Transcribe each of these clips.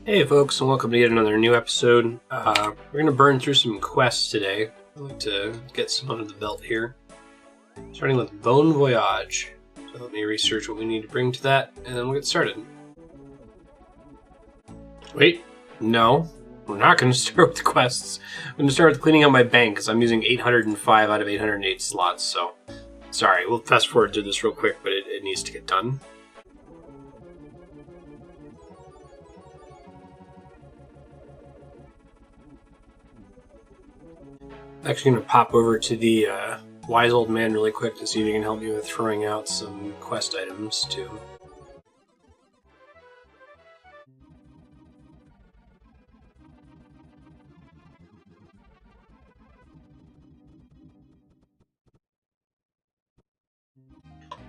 Hey folks, and welcome to yet another new episode. We're going to burn through some quests today. I'd like to get some under the belt here. Starting with Voyage. So let me research what we need to bring to that, and then we'll get started. Wait, no. We're not going to start with the quests. I'm going to start with cleaning out my bank, because I'm using 805 out of 808 slots, so... Sorry, we'll fast forward through this real quick, but it needs to get done. I'm actually going to pop over to the Wise Old Man really quick to see if he can help me with throwing out some quest items, too.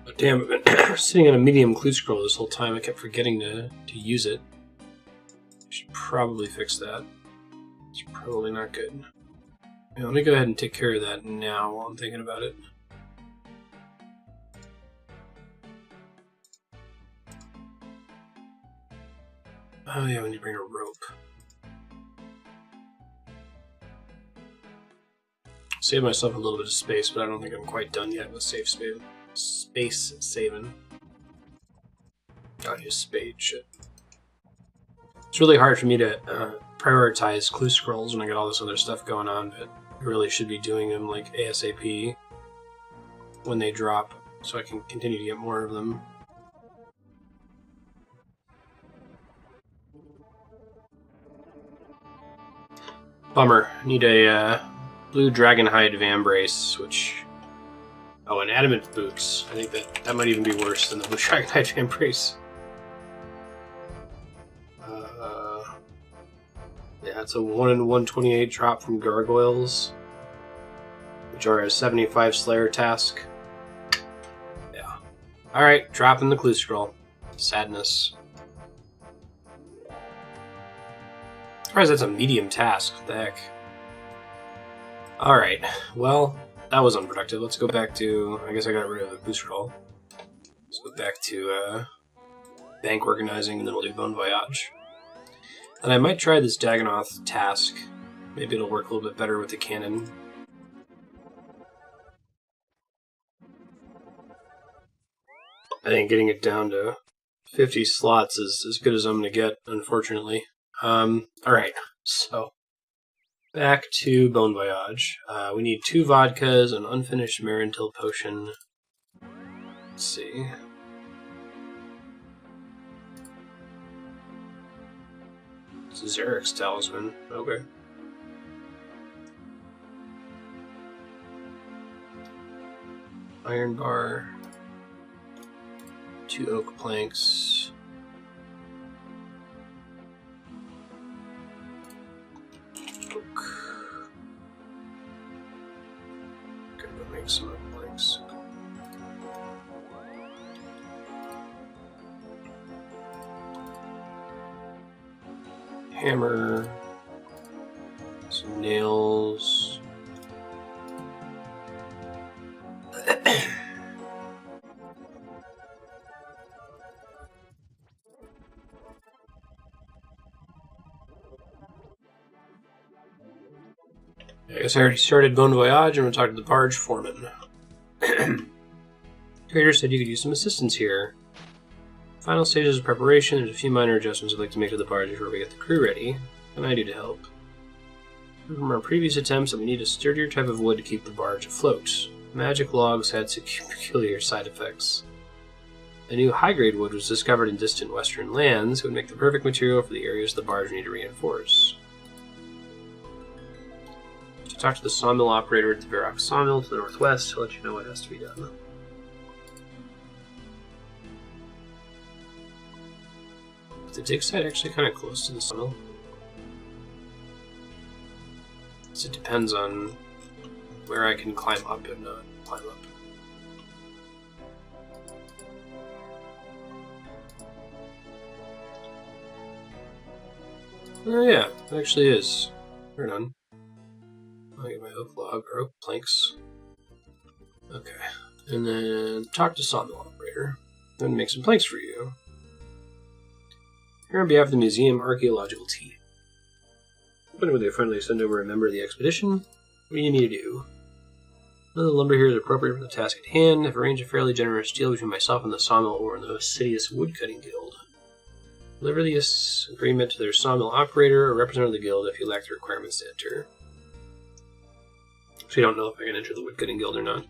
Oh, damn, I've been sitting on a medium clue scroll this whole time. I kept forgetting to use it. I should probably fix that. It's probably not good. Yeah, let me go ahead and take care of that now while I'm thinking about it. Oh yeah, we need to bring a rope. Save myself a little bit of space, but I don't think I'm quite done yet with space saving. I'll use spade, shit. It's really hard for me to prioritize clue scrolls when I got all this other stuff going on, but I really should be doing them like ASAP when they drop, so I can continue to get more of them. Bummer. Need a blue dragonhide vambrace, which... Oh, and adamant boots. I think that might even be worse than the blue dragonhide vambrace. Yeah, it's a 1 in 128 drop from gargoyles, which are a 75 Slayer task. Yeah. Alright, dropping the clue scroll. Sadness. Surprised that's a medium task. What the heck? Alright, well, that was unproductive. Let's go back to... I guess I got rid of the clue scroll. Let's go back to bank organizing, and then we'll do Voyage. And I might try this Dagannoth task. Maybe it'll work a little bit better with the cannon. I think getting it down to 50 slots is as good as I'm going to get, unfortunately. Alright, so back to Voyage. We need 2 vodkas, an unfinished Marintil potion. Let's see. It's Zarek's talisman. Okay. Iron bar. 2 oak planks. Oak. Okay, we'll make some oak planks. Hammer, some nails. I guess I already started Voyage. I'm going to talk to the barge foreman. Trader said you could use some assistance here. Final stages of preparation. There's a few minor adjustments I'd like to make to the barge before we get the crew ready. What can I do to help? From our previous attempts, we need a sturdier type of wood to keep the barge afloat. Magic logs had some peculiar side effects. A new high-grade wood was discovered in distant western lands. It would make the perfect material for the areas the barge need to reinforce. To talk to the sawmill operator at the Varrock sawmill to the northwest to let you know what has to be done. The dig site actually kind of close to the sawmill. So it depends on where I can climb up and not climb up. Oh yeah, it actually is. Right on. I'll get my oak log or oak planks. Okay. And then talk to sawmill operator. Then make some planks for you. Here on behalf of the Museum Archaeological Team. When they finally send over a member of the expedition, what do you need me to do? None of the lumber here is appropriate for the task at hand. I've arranged a fairly generous deal between myself and the sawmill owner and the Assiduous Woodcutting Guild. Deliver this agreement to their sawmill operator or representative of the guild if you lack the requirements to enter. So you don't know if I can enter the Woodcutting Guild or not.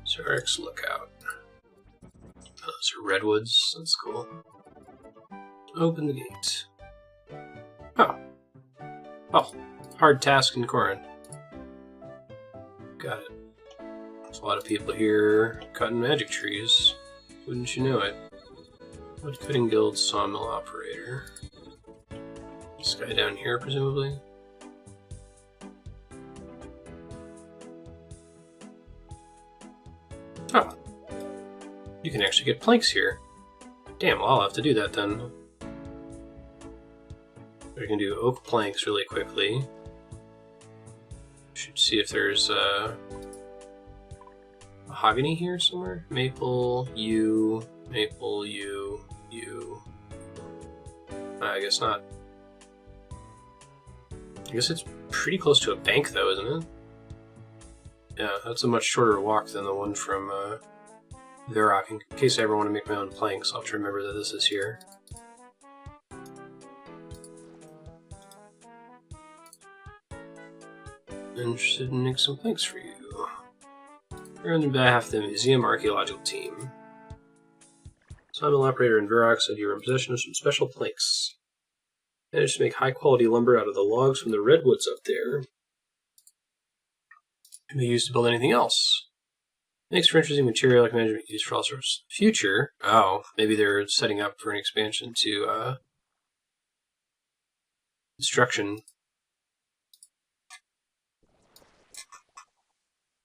Sarek's Lookout. Oh, those are redwoods. That's cool. Open the gate. Oh. Oh. Hard task in Corin. Got it. There's a lot of people here cutting magic trees. Wouldn't you know it? Woodcutting Guild sawmill operator. This guy down here, presumably. Oh. You can actually get planks here. Damn, well, I'll have to do that then. We can do oak planks really quickly. Should see if there's mahogany here somewhere. Maple, yew, maple, yew, yew. I guess not. I guess it's pretty close to a bank though, isn't it? Yeah, that's a much shorter walk than the one from Varrock. In case I ever want to make my own planks, I'll have to remember that this is here. Interested in making some planks for you. You're on behalf of the Museum Archaeological Team. Sawmill operator in Varrock said you were in possession of some special planks. Managed to make high-quality lumber out of the logs from the redwoods up there. Can be used to build anything else. Makes for interesting material like management used for all sorts. Future? Oh, maybe they're setting up for an expansion to construction.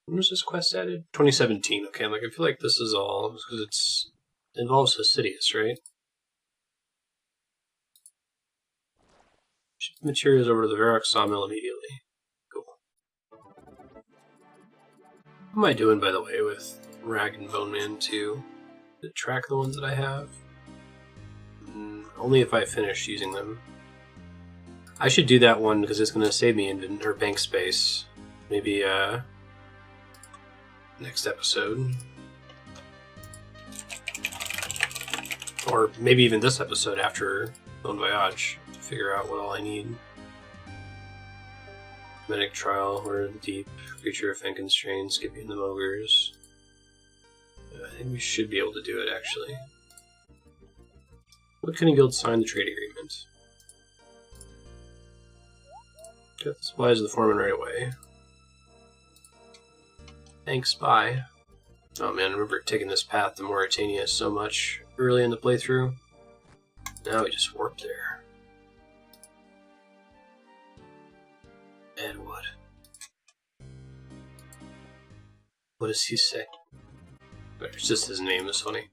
When was this quest added? 2017. Okay, I'm like, I feel like this is all because it involves Assiduous, right? Ship materials over to the Varrock sawmill immediately. Cool. What am I doing, by the way, with Rag and Bone Man 2? To track the ones that I have? Only if I finish using them. I should do that one because it's going to save me bank space. Maybe, next episode. Or maybe even this episode after Voyage to figure out what all I need. Medic Trial, Order of the Deep, Creature of Fenconstrain, Skipping the Ogres. I think we should be able to do it, actually. Woodcutting Guild signed the trade agreement. Got the supplies of the foreman right away. Thanks, bye. Oh man, I remember taking this path to Mauritania so much early in the playthrough. Now we just warped there. Edwood. What does he say? It's just his name is funny.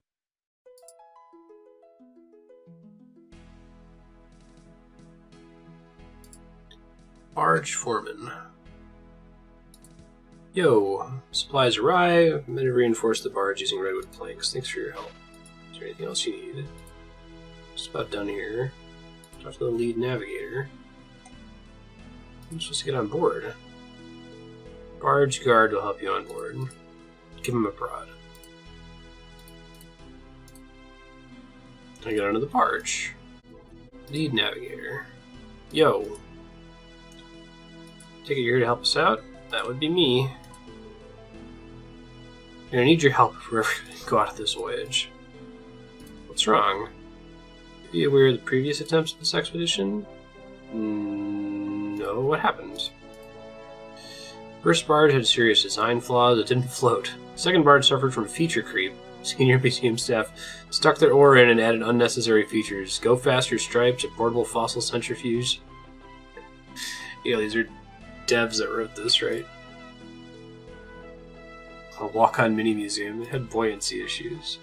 Barge Foreman. Yo, supplies arrive. I'm going to reinforce the barge using redwood planks. Thanks for your help. Is there anything else you need? Just about done here. Talk to the lead navigator. I'm supposed to get on board. Barge guard will help you on board. Give him a prod. I get onto the barge. Lead navigator. Yo. Take it you're here to help us out? That would be me. You're gonna need your help if we're ever gonna go out of this voyage. What's wrong? Are you aware of the previous attempts at this expedition? No, what happened? First barge had serious design flaws, it didn't float. Second barge suffered from feature creep. Senior museum staff stuck their oar in and added unnecessary features. Go faster stripes, a portable fossil centrifuge. Yeah, these are devs that wrote this, right? A walk-on mini-museum. It had buoyancy issues.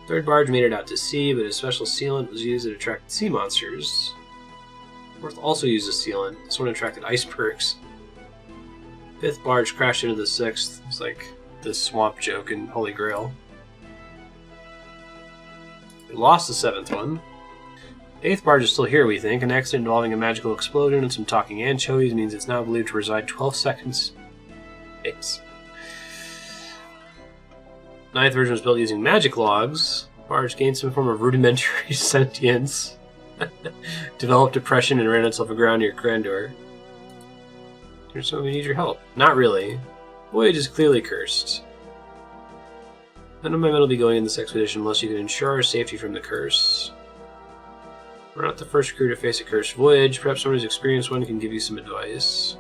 Third barge made it out to sea, but a special sealant was used to attract sea monsters. Fourth also used a sealant. This one attracted icebergs. Fifth barge crashed into the sixth. It's like the swamp joke in Holy Grail. We lost the seventh one. The 8th barge is still here, we think. An accident involving a magical explosion and some talking anchovies means it's now believed to reside 12 seconds. Thanks. 9th version was built using magic logs. Barge gained some form of rudimentary sentience. Developed depression and ran itself aground near Grandor. Here's someone we need your help. Not really. Voyage is clearly cursed. None of my men will be going in this expedition unless you can ensure our safety from the curse. We're not the first crew to face a cursed voyage. Perhaps someone who's experienced one can give you some advice.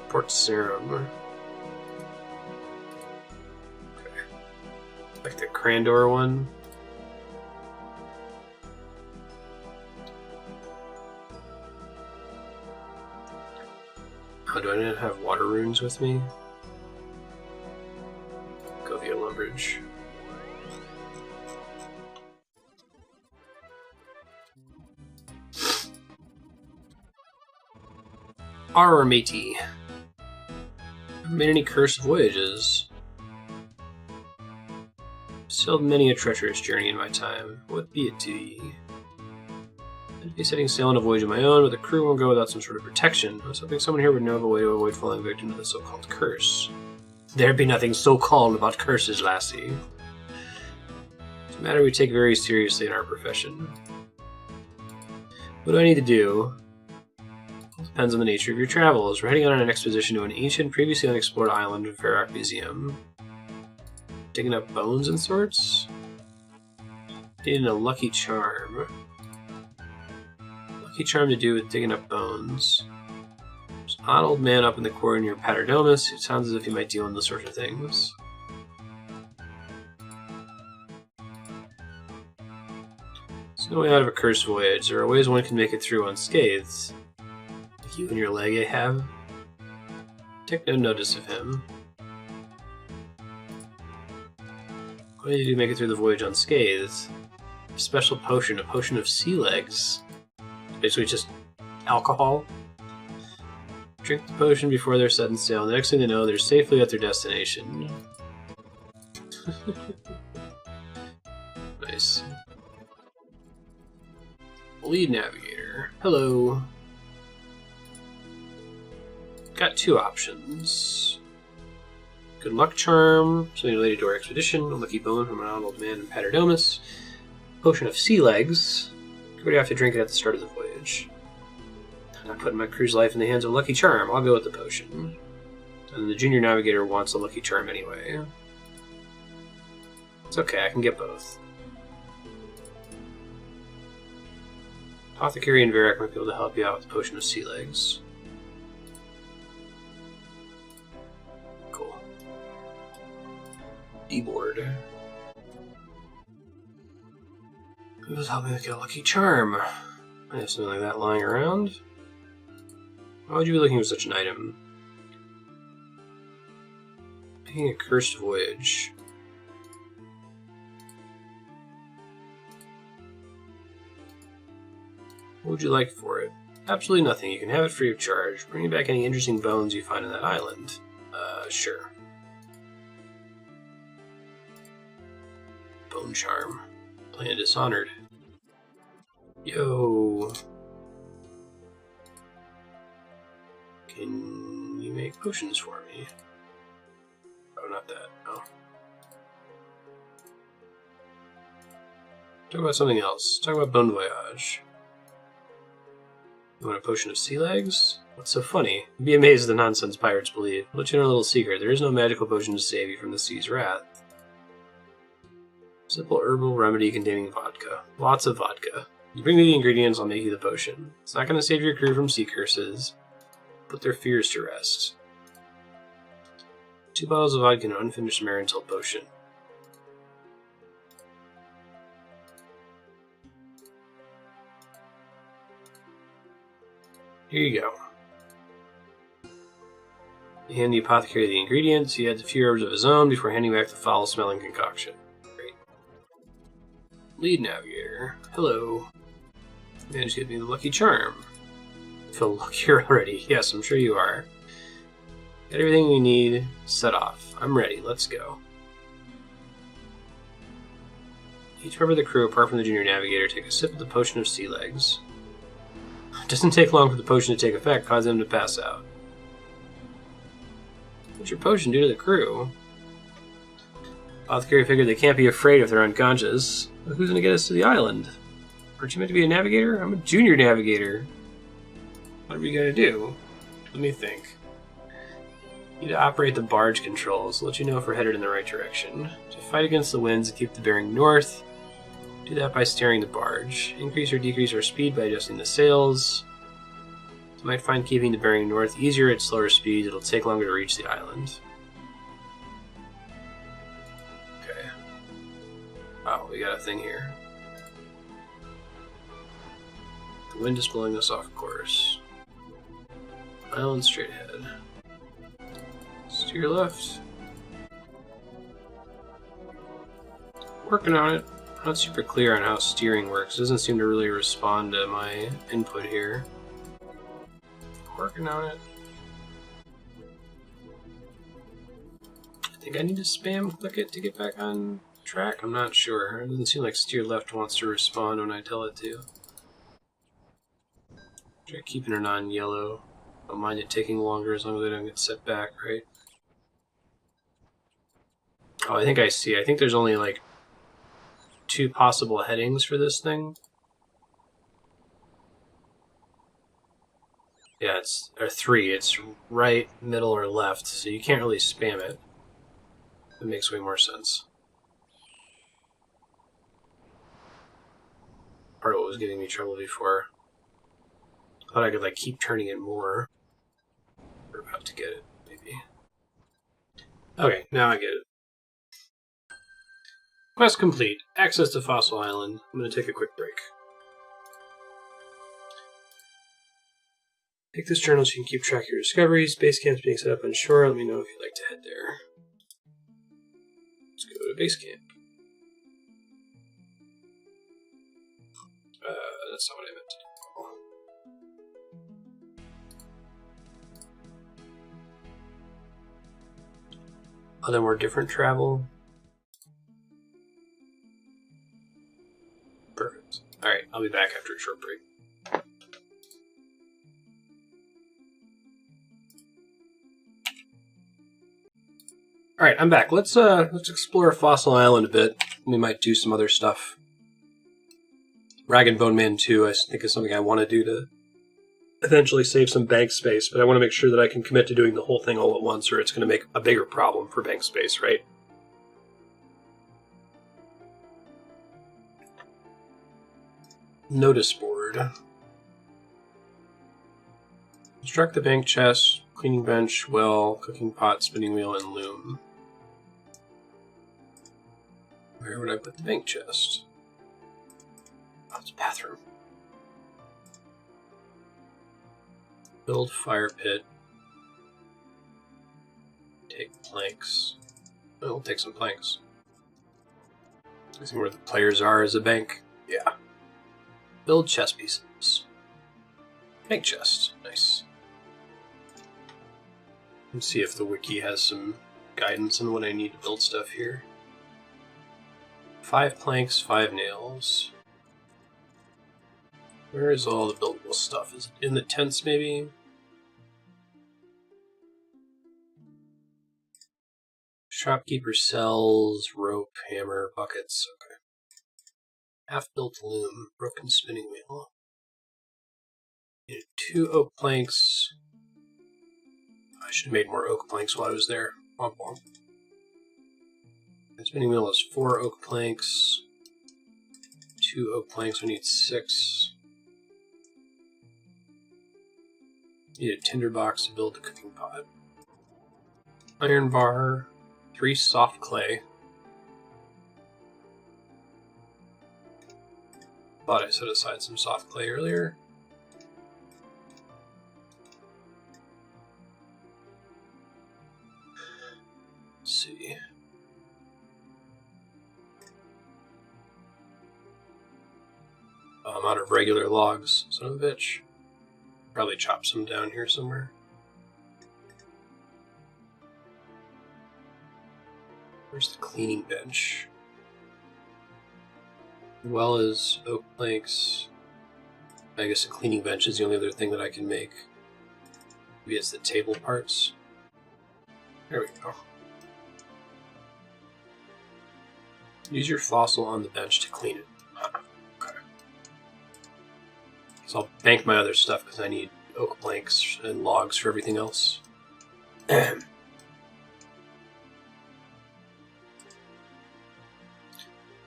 Port Serum. Okay. Like the Crandor one. Oh, do I not have water runes with me? Go via Lumbridge. Arr, matey. Haven't made any cursed voyages. Sailed many a treacherous journey in my time. What be it to ye? I'd be setting sail on a voyage of my own, but the crew won't go without some sort of protection. I was hoping someone here would know of a way to avoid falling victim to the so-called curse. There be nothing so-called about curses, lassie. It's a matter we take very seriously in our profession. What do I need to do? It depends on the nature of your travels. We're heading on an expedition to an ancient, previously unexplored island of Varrock Museum. Digging up bones and sorts? Needing a lucky charm. Lucky charm to do with digging up bones. There's an odd old man up in the quarry near Paternomus who sounds as if he might deal in those sorts of things. There's no way out of a cursed voyage. There are ways one can make it through unscathed. Like you and your leg, Ahab. Take no notice of him. What do you do to make it through the voyage unscathed? A special potion, a potion of sea legs. Basically just alcohol. Drink the potion before they're setting sail, and the next thing they know, they're safely at their destination. Nice. Lead navigator. Hello. Got two options. Good luck charm, something related to our expedition, a lucky bone from an old man in Paternomus, potion of sea legs. Everybody have to drink it at the start of the voyage. I'm not putting my crew's life in the hands of Lucky Charm. I'll go with the potion. And the junior navigator wants a Lucky Charm anyway. It's okay, I can get both. Apothecary and Varrock might be able to help you out with the potion of sea legs. Cool. D-board. Who's helping me get a Lucky Charm? I have something like that lying around. Why would you be looking for such an item? Making a cursed voyage. What would you like for it? Absolutely nothing. You can have it free of charge. Bring back any interesting bones you find on that island. Sure. Bone charm. Planet Dishonored. Yo. Can you make potions for me? Oh, not that. Oh. Talk about something else. Talk about Bon Voyage. You want a potion of sea legs? What's so funny? You'd be amazed at the nonsense pirates believe. I'll let you know a little secret. There is no magical potion to save you from the sea's wrath. Simple herbal remedy containing vodka. Lots of vodka. You bring me the ingredients, I'll make you the potion. It's not going to save your crew from sea curses. Put their fears to rest. 2 bottles of vodka and an unfinished Marintel potion. Here you go. You hand the apothecary the ingredients. He adds a few herbs of his own before handing back the foul-smelling concoction. Great. Lead navigator. Hello. Managed to get me the Lucky Charm. I feel luckier already. Yes, I'm sure you are. Got everything we need. Set off. I'm ready. Let's go. Each member of the crew, apart from the junior navigator, take a sip of the potion of sea legs. It doesn't take long for the potion to take effect, causing them to pass out. What's your potion do to the crew? Apothecary figured they can't be afraid if they're unconscious. But who's going to get us to the island? Aren't you meant to be a navigator? I'm a junior navigator. What are we going to do? Let me think. You need to operate the barge controls, let you know if we're headed in the right direction. To fight against the winds and keep the bearing north, do that by steering the barge. Increase or decrease our speed by adjusting the sails. You might find keeping the bearing north easier at slower speeds. It'll take longer to reach the island. Okay. Oh, we got a thing here. The wind is blowing us off course. Island straight ahead. Steer left. Working on it. Not super clear on how steering works. It doesn't seem to really respond to my input here. Working on it. I think I need to spam click it to get back on track. I'm not sure. It doesn't seem like steer left wants to respond when I tell it to. Try keeping it on yellow. Don't mind it taking longer as long as I don't get set back, right? Oh, I think I see. I think there's only like 2 possible headings for this thing. Yeah, or 3. It's right, middle, or left, so you can't really spam it. It makes way more sense. Part of what was giving me trouble before. Thought I could like keep turning it more. We're about to get it, maybe. Okay, now I get it. Quest complete. Access to Fossil Island. I'm going to take a quick break. Take this journal so you can keep track of your discoveries. Base camp's being set up on shore. Let me know if you'd like to head there. Let's go to base camp. That's not what I meant to do. Other more different travel. Perfect. Alright, I'll be back after a short break. Alright, I'm back. Let's explore Fossil Island a bit. We might do some other stuff. Rag and Bone Man 2, I think, is something I want to do to eventually save some bank space, but I want to make sure that I can commit to doing the whole thing all at once, or it's going to make a bigger problem for bank space, right? Notice board. Construct the bank chest, cleaning bench, well, cooking pot, spinning wheel, and loom. Where would I put the bank chest? Oh, it's a bathroom. Build fire pit. Take planks. Oh, we'll take some planks. See where the players are as a bank. Yeah. Build chest pieces. Bank chest. Nice. Let's see if the wiki has some guidance on when I need to build stuff here. 5 planks, 5 nails. Where is all the buildable stuff? Is it in the tents, maybe? Shopkeeper sells rope, hammer, buckets. Okay. Half-built loom, broken spinning wheel. Needed 2 oak planks. I should have made more oak planks while I was there. Womp womp. The spinning wheel is 4 oak planks. 2 oak planks, we need 6. Need a tinder box to build the cooking pot. Iron bar, 3 soft clay. Thought I set aside some soft clay earlier. Let's see. I'm out of regular logs, son of a bitch. Probably chop some down here somewhere. Where's the cleaning bench? well as oak planks. I guess a cleaning bench is the only other thing that I can make. Maybe it's the table parts. There we go. Use your fossil on the bench to clean it. Okay. So I'll bank my other stuff because I need oak planks and logs for everything else.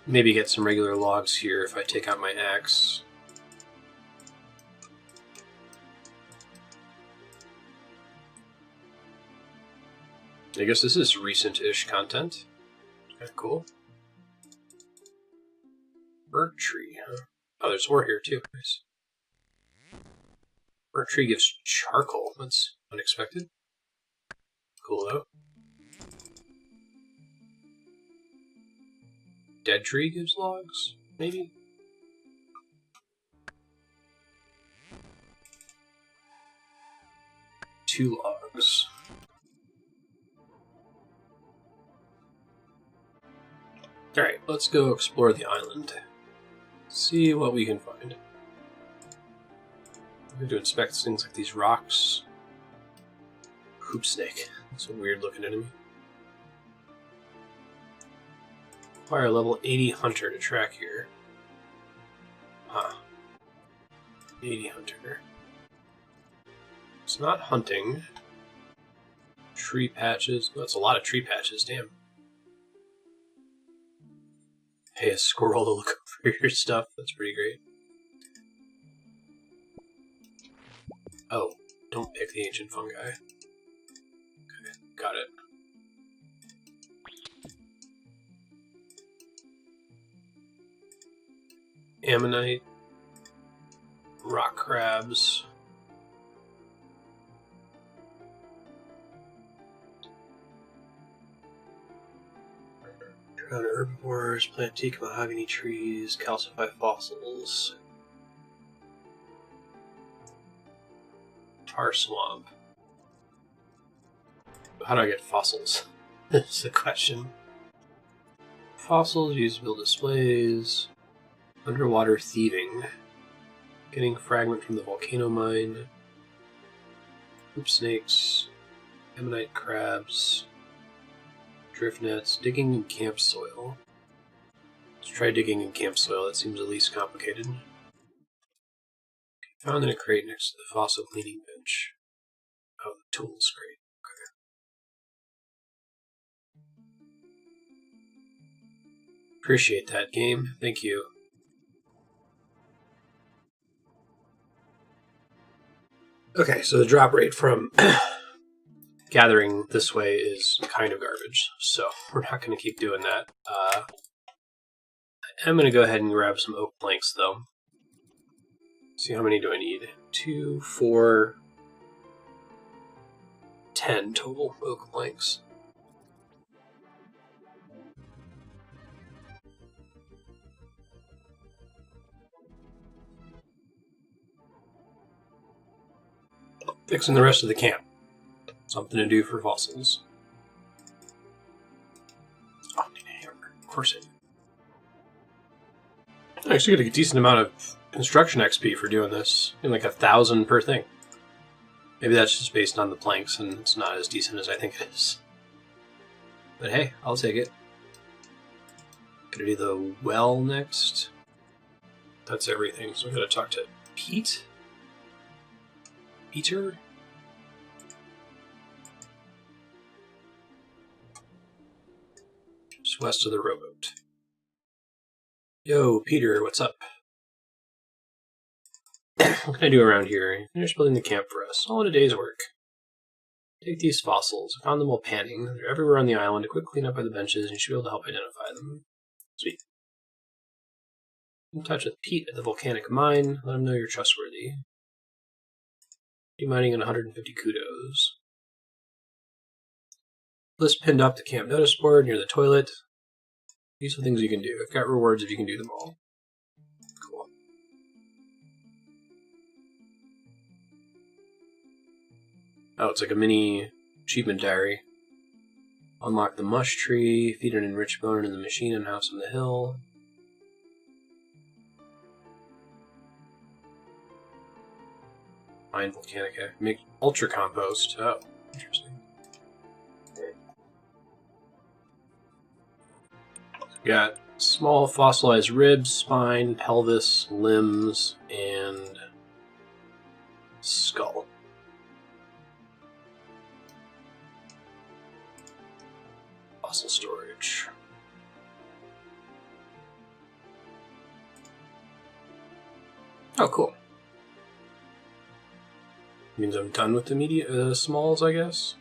Maybe get some regular logs here if I take out my axe. I guess this is recent-ish content. Kind of cool. Bird tree, huh? Oh, there's ore here too. Nice. Bird tree gives charcoal. That's unexpected. Cool though. Dead tree gives logs, maybe? Two logs. Alright, let's go explore the island. See what we can find. I'm going to inspect things like these rocks. Hoop snake. That's a weird looking enemy. Acquire a level 80 hunter to track here. Huh. 80 hunter. It's not hunting. Tree patches. That's a lot of tree patches, damn. Pay a squirrel to look over your stuff. That's pretty great. Oh, don't pick the ancient fungi. Okay, got it. Ammonite. Rock crabs. Drown herbivores, plant teak mahogany trees, calcify fossils. Tar swamp. How do I get fossils? That's the question. Fossils used to build displays. Underwater thieving. Getting fragment from the volcano mine. Hoop snakes. Ammonite crabs. Drift nets. Digging in camp soil. Let's try digging in camp soil. That seems the least complicated. Found in a crate next to the fossil cleaning bench. Oh, the tools crate. Okay. Appreciate that, game. Thank you. Okay, so the drop rate from gathering this way is kind of garbage, so we're not going to keep doing that. I'm going to go ahead and grab some oak planks, though. See, how many do I need? 2, 4, 10 total oak planks. Fixing the rest of the camp. Something to do for fossils. Oh, I need a hammer. Of course I do. I actually get a decent amount of construction XP for doing this. Like 1,000 per thing. Maybe that's just based on the planks and it's not as decent as I think it is. But hey, I'll take it. Gonna do the well next. That's everything. So I'm gonna talk to Pete. Peter? Just west of the rowboat. Yo, Peter, what's up? What can I do around here? Finish building the camp for us. All in a day's work. Take these fossils. I found them while panning. They're everywhere on the island. A quick cleanup by the benches, and you should be able to help identify them. Sweet. In touch with Pete at the volcanic mine. Let him know you're trustworthy. Mining in 150 kudos. List pinned up the camp notice board near the toilet. These are things you can do. I've got rewards if you can do them all. Cool. Oh, it's like a mini achievement diary. Unlock the mush tree, feed an enriched bone in the machine and house on the hill. Mine volcanic ash. Make ultra compost. Oh, interesting. Got small fossilized ribs, spine, pelvis, limbs, and skull. Fossil storage. Oh, cool. Means I'm done with the smalls, I guess.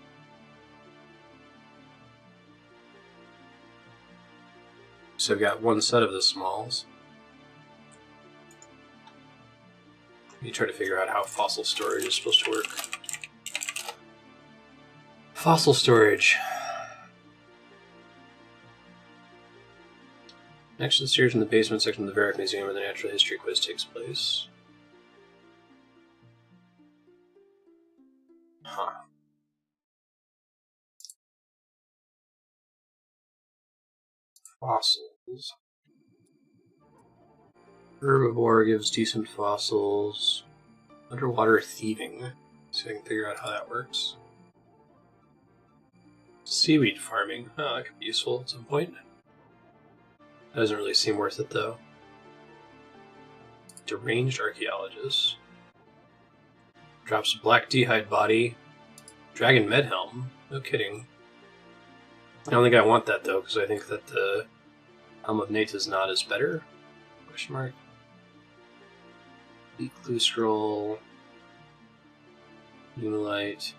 So I've got one set of the smalls. Let me try to figure out how fossil storage is supposed to work. Fossil storage. Next to the stairs in the basement section of the Varric Museum where the natural history quiz takes place. Huh. Fossils. Herbivore gives decent fossils. Underwater thieving. So I can figure out how that works. Seaweed farming. Oh, that could be useful at some point. That doesn't really seem worth it, though. Deranged archaeologist. Drops black d'hide body. Dragon med helm. No kidding. I don't think I want that, though, because I think that the Helm of Nate is not as better. Question mark. Elite clue scroll. Numalite.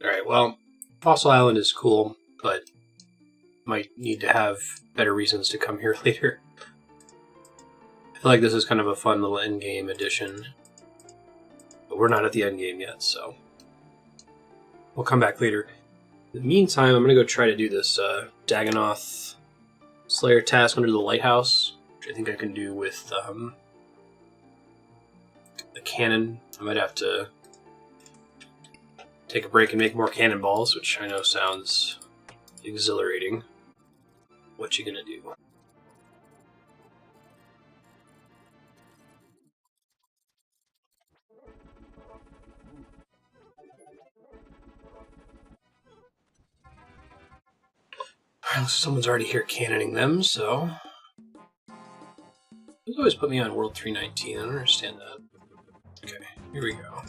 Alright, well, Fossil Island is cool, but might need to have better reasons to come here later. I feel like this is kind of a fun little endgame addition. But we're not at the endgame yet, so we'll come back later. In the meantime, I'm going to go try to do this Dagannoth Slayer task under the lighthouse, which I think I can do with the cannon. I might have to take a break and make more cannonballs, which I know sounds exhilarating. What you gonna do? Alright, someone's already here cannoning them, so they always put me on World 319. I don't understand that. Okay, here we go.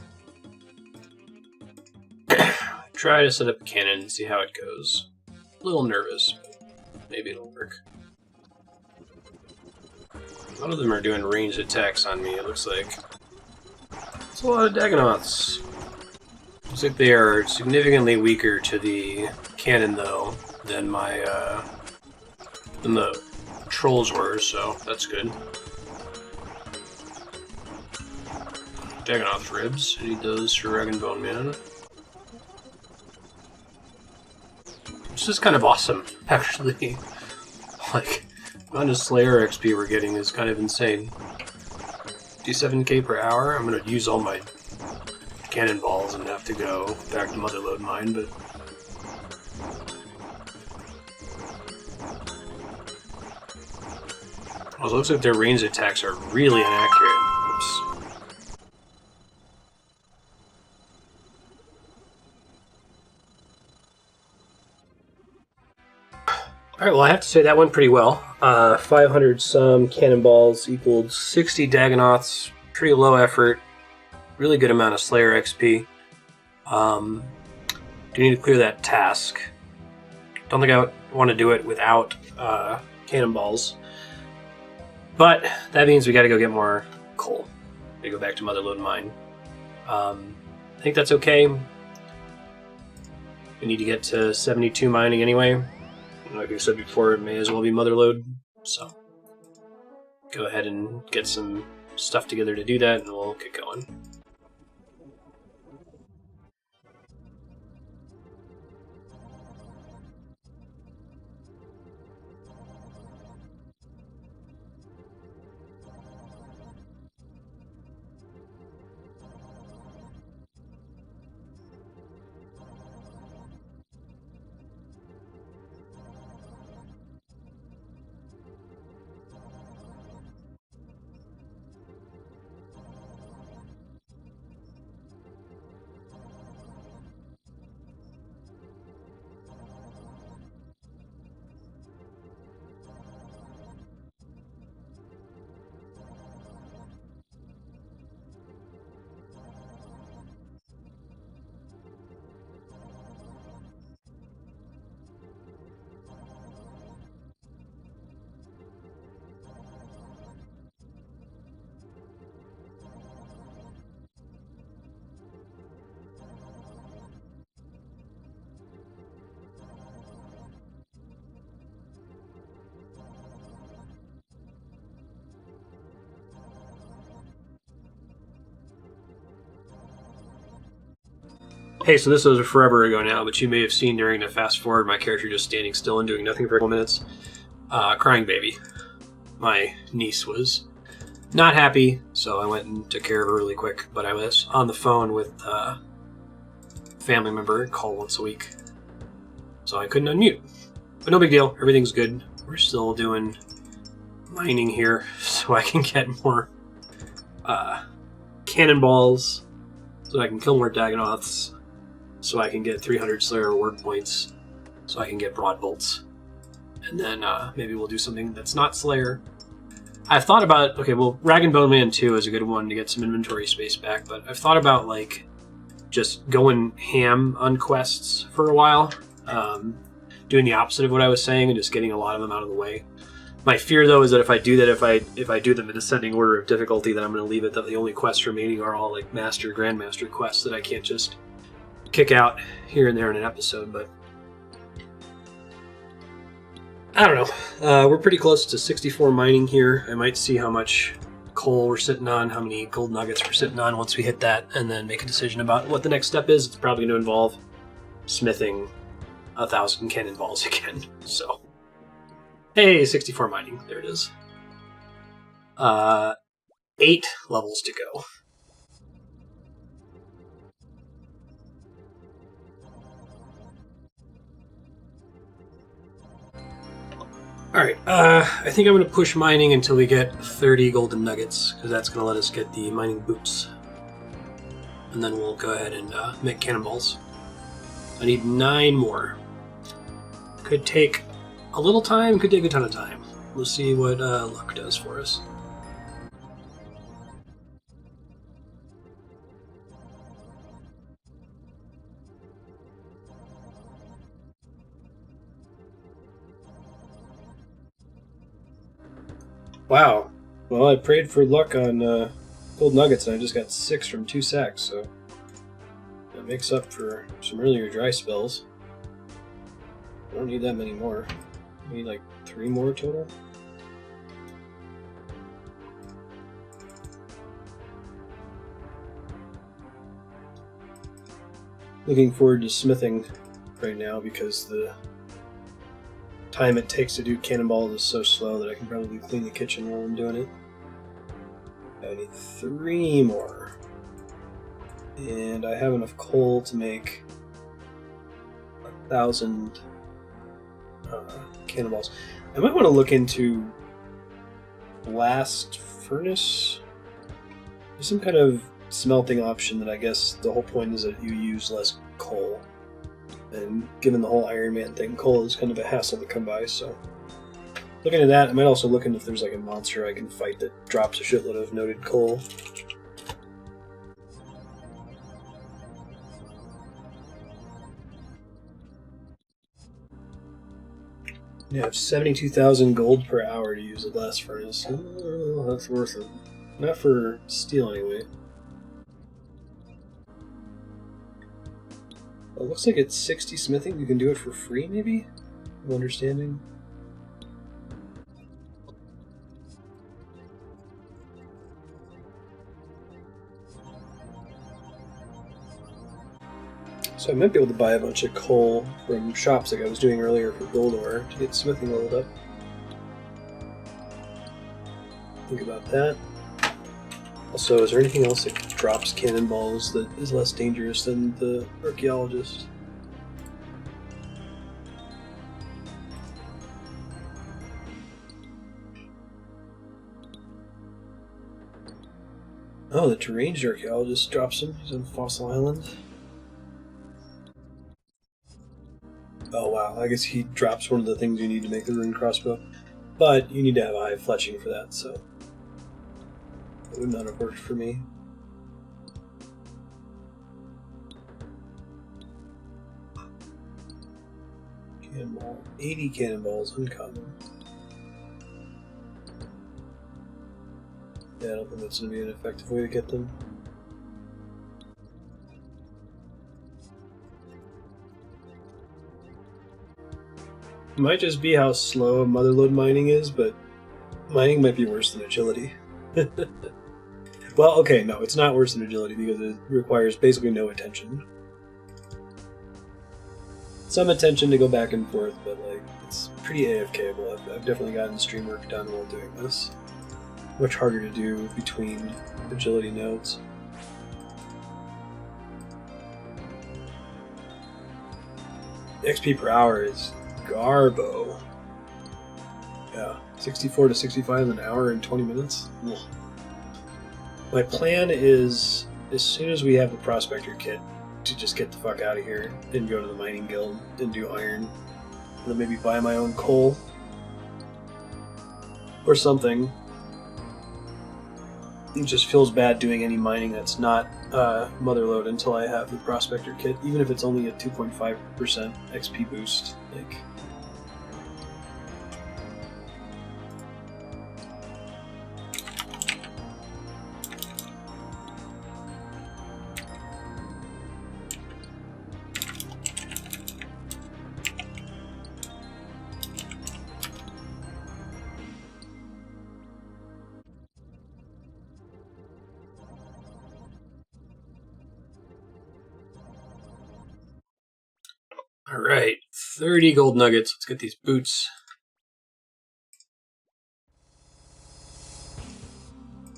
Try to set up a cannon and see how it goes. A little nervous, but maybe it'll work. A lot of them are doing ranged attacks on me, it looks like. It's a lot of Dagannoths. Looks like they are significantly weaker to the cannon, though, than than the trolls were, so that's good. Dagannoth ribs. I need those for Rag and Bone Man. This is kind of awesome, actually. Like, the amount of Slayer XP we're getting is kind of insane. 57k per hour. I'm gonna use all my cannonballs and have to go back to Motherlode mine, but also, it looks like their ranged attacks are really inaccurate. Oops. Alright, well, I have to say that went pretty well. 500 some cannonballs equaled 60 Dagannoths. Pretty low effort. Really good amount of Slayer XP. Do need to clear that task. Don't think I want to do it without cannonballs. But that means we got to go get more coal. We go back to Motherlode mine. I think that's okay. We need to get to 72 mining anyway. Like I said before, it may as well be Motherlode. So go ahead and get some stuff together to do that, and we'll get going. Hey, so this was forever ago now, but you may have seen during the fast forward my character just standing still and doing nothing for a couple minutes. Crying baby. My niece was not happy, so I went and took care of her really quick, but I was on the phone with a family member, call once a week, so I couldn't unmute. But no big deal, everything's good. We're still doing mining here, so I can get more Cannonballs, so I can kill more Dagannoths, so I can get 300 Slayer reward points, so I can get broad bolts. And then maybe we'll do something that's not Slayer. I've thought about, okay, well, Rag and Bone Man 2 is a good one to get some inventory space back, but I've thought about, like, just going ham on quests for a while, doing the opposite of what I was saying and just getting a lot of them out of the way. My fear, though, is that if I do that, if I do them in ascending order of difficulty, then I'm going to leave it that the only quests remaining are all, like, Master, Grandmaster quests that I can't just kick out here and there in an episode, but I don't know. We're pretty close to 64 mining here. I might see how much coal we're sitting on, how many gold nuggets we're sitting on once we hit that, and then make a decision about what the next step is. It's probably going to involve smithing 1,000 cannonballs again. So, hey, 64 mining. There it is. 8 levels to go. Alright, I think I'm going to push mining until we get 30 golden nuggets, because that's going to let us get the mining boots. And then we'll go ahead and make cannonballs. I need 9 more. Could take a little time, could take a ton of time. We'll see what luck does for us. Wow. Well, I prayed for luck on gold nuggets, and I just got 6 from 2 sacks, so that makes up for some earlier dry spells. I don't need that many more. I need like 3 more total. Looking forward to smithing right now because the time it takes to do cannonballs is so slow that I can probably clean the kitchen while I'm doing it. I need 3 more. And I have enough coal to make 1,000 cannonballs. I might want to look into blast furnace. There's some kind of smelting option that I guess the whole point is that you use less coal. And given the whole Iron Man thing, coal is kind of a hassle to come by, so looking at that, I might also look into if there's like a monster I can fight that drops a shitload of noted coal. Yeah, I have 72,000 gold per hour to use a blast furnace. Oh, that's worth it. Not for steel, anyway. Well, it looks like it's 60 smithing. You can do it for free, maybe? I'm understanding. So I might be able to buy a bunch of coal from shops like I was doing earlier for gold ore to get smithing leveled up. Think about that. Also, is there anything else that drops cannonballs that is less dangerous than the archaeologist? Oh, the deranged archaeologist drops him. He's on Fossil Island. Oh wow, I guess he drops one of the things you need to make the rune crossbow. But you need to have a high fletching for that, so it would not have worked for me. Cannonball. 80 cannonballs, uncommon. Yeah, I don't think that's going to be an effective way to get them. It might just be how slow Motherlode mining is, but mining might be worse than agility. Well, okay, no, it's not worse than agility because it requires basically no attention. some attention to go back and forth, but like it's pretty AFKable. I've definitely gotten stream work done while doing this. Much harder to do between agility nodes. XP per hour is garbo. Yeah, 64 to 65 an hour and 20 minutes. Ugh. My plan is, as soon as we have the Prospector kit, to just get the fuck out of here and go to the mining guild and do iron. And then maybe buy my own coal. Or something. It just feels bad doing any mining that's not Motherlode until I have the Prospector kit, even if it's only a 2.5% XP boost. Like, alright, 30 gold nuggets. Let's get these boots.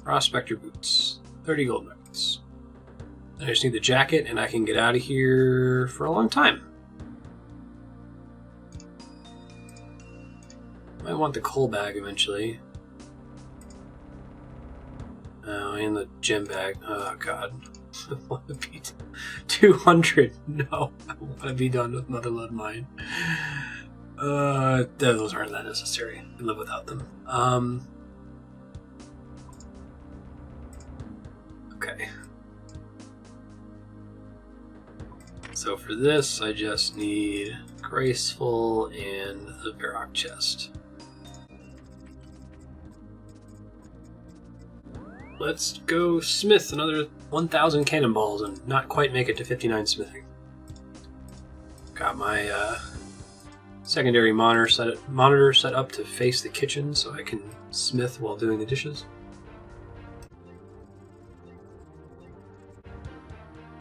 Prospector boots. 30 gold nuggets. I just need the jacket and I can get out of here for a long time. Might want the coal bag eventually. Oh, and the gem bag. Oh, God. I want to be 200. No, I want to be done with Motherlode mine. Those aren't that necessary. I can live without them. Okay. So for this, I just need Graceful and the Varrock chest. Let's go smith another 1,000 cannonballs and not quite make it to 59 smithing. Got my secondary monitor set up to face the kitchen so I can smith while doing the dishes.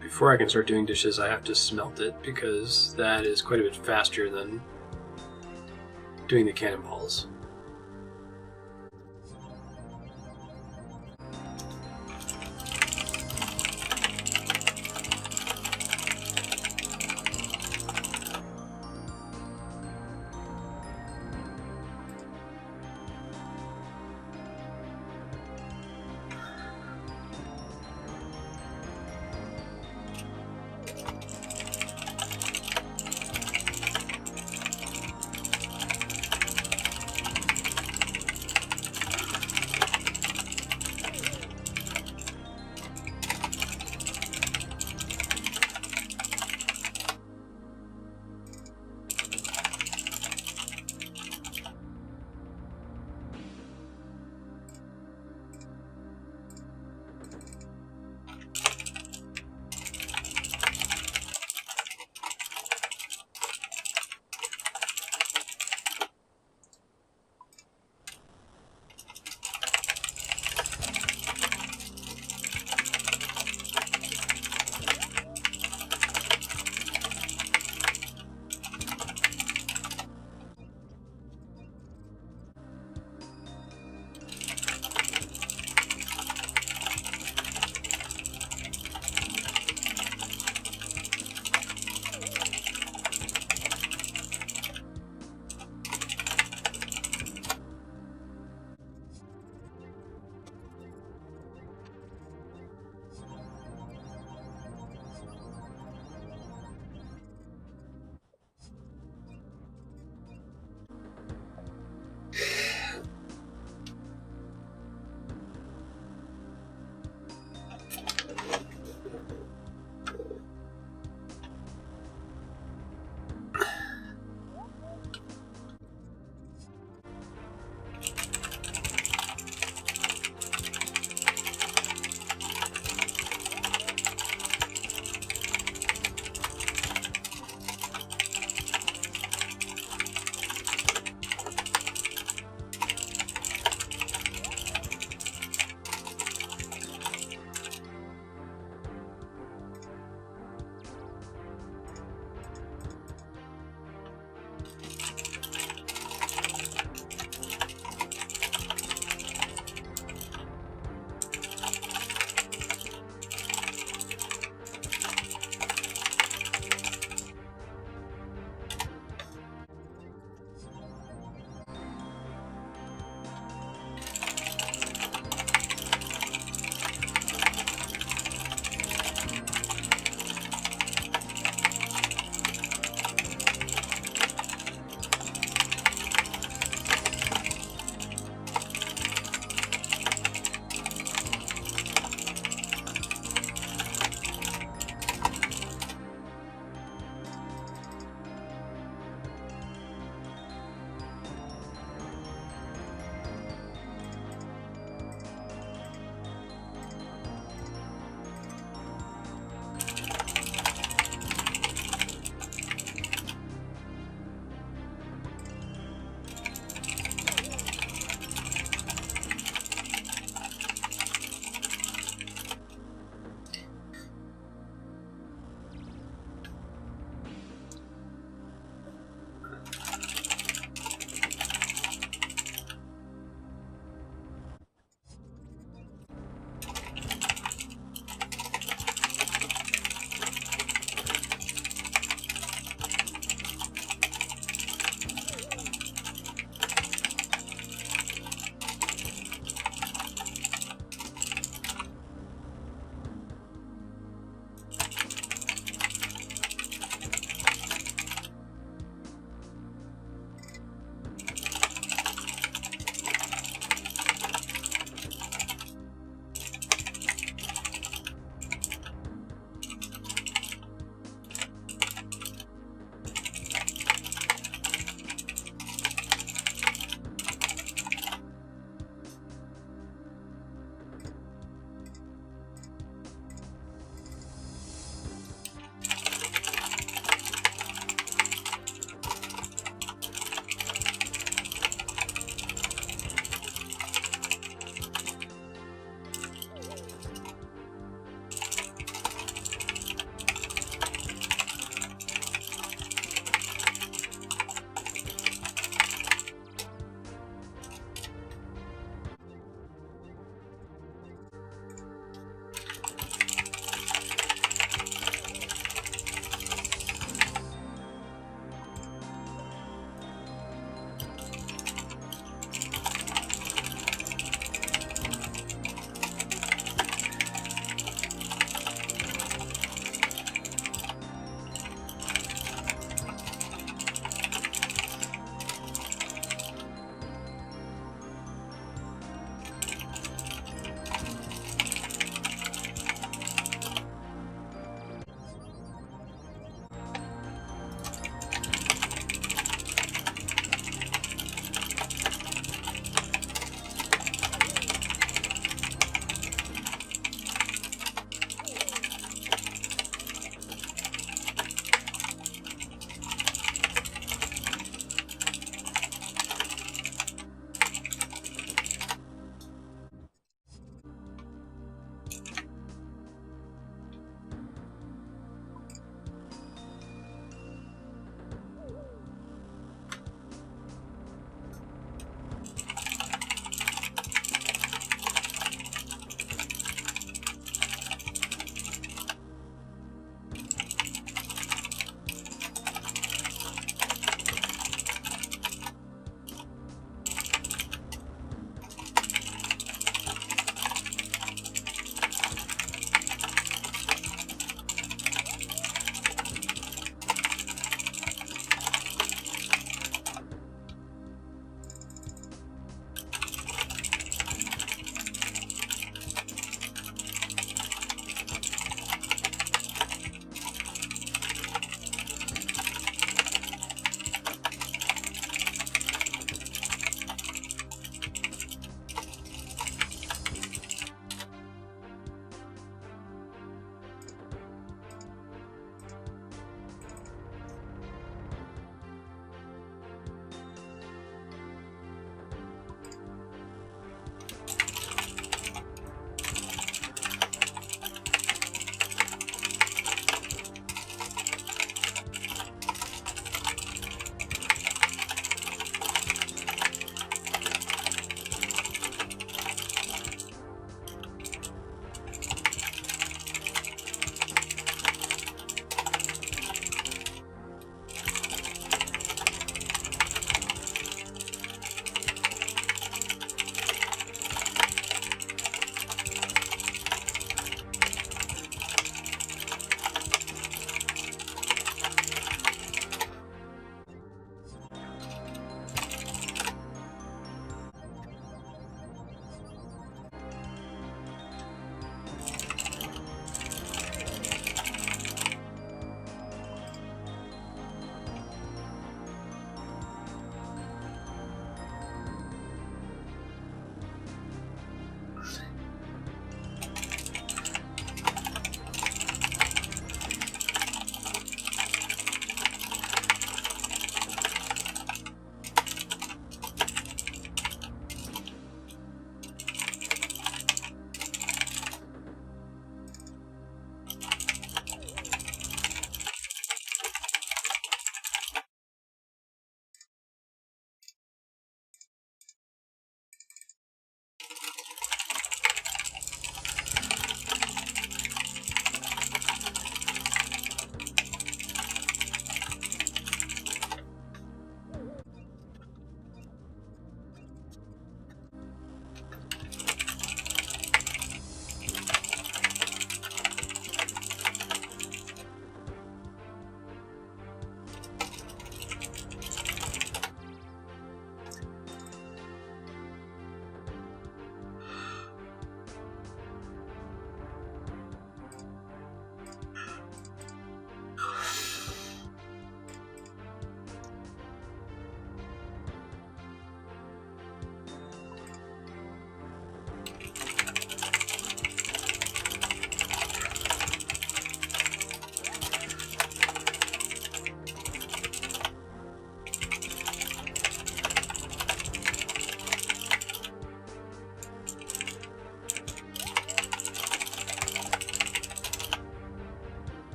Before I can start doing dishes, I have to smelt it because that is quite a bit faster than doing the cannonballs.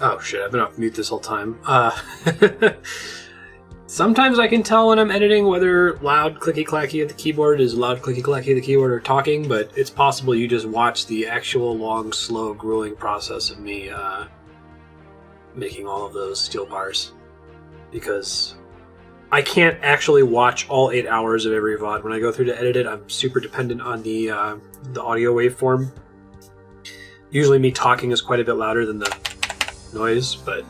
Oh shit, I've been off mute this whole time. Sometimes I can tell when I'm editing whether loud clicky-clacky at the keyboard is loud clicky-clacky at the keyboard or talking, but it's possible you just watch the actual long, slow, grueling process of me making all of those steel bars. Because I can't actually watch all 8 hours of every VOD. When I go through to edit it, I'm super dependent on the audio waveform. Usually me talking is quite a bit louder than the noise, but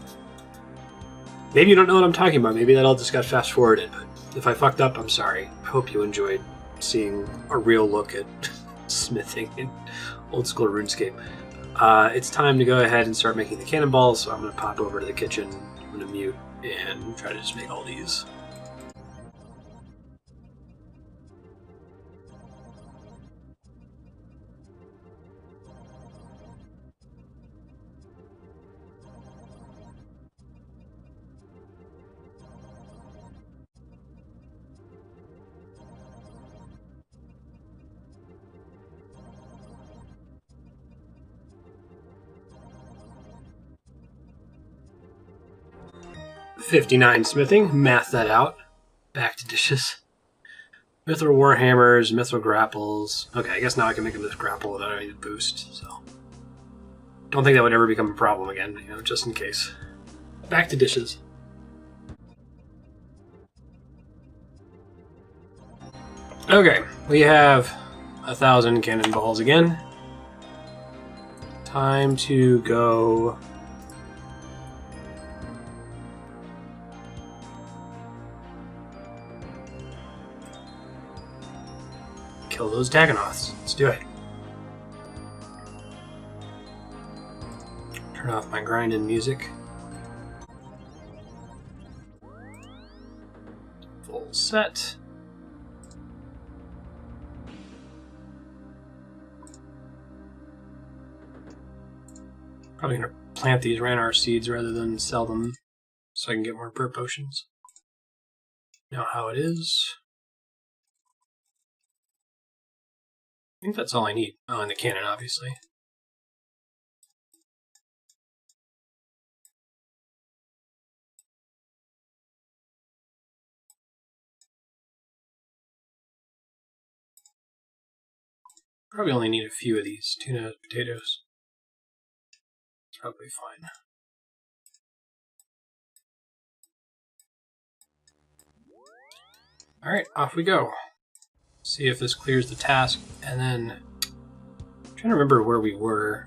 maybe you don't know what I'm talking about. Maybe that all just got fast forwarded. But if I fucked up, I'm sorry. I hope you enjoyed seeing a real look at smithing in old school RuneScape. It's time to go ahead and start making the cannonballs, so I'm going to pop over to the kitchen. I'm going to mute and try to just make all these. $59 smithing, math that out. Back to dishes. Mithril warhammers, mithril grapples. Okay, I guess now I can make a myth grapple without any boost, so. Don't think that would ever become a problem again, you know, just in case. Back to dishes. Okay, we have 1,000 cannonballs again. Time to go kill those Dagannoths. Let's do it. Turn off my grinding music. Full set. Probably gonna plant these Ranar seeds rather than sell them so I can get more prayer potions. Know how it is. I think that's all I need. Oh, and the cannon, obviously. Probably only need a few of these tuna potatoes. It's probably fine. Alright, off we go. See if this clears the task, and then I'm trying to remember where we were.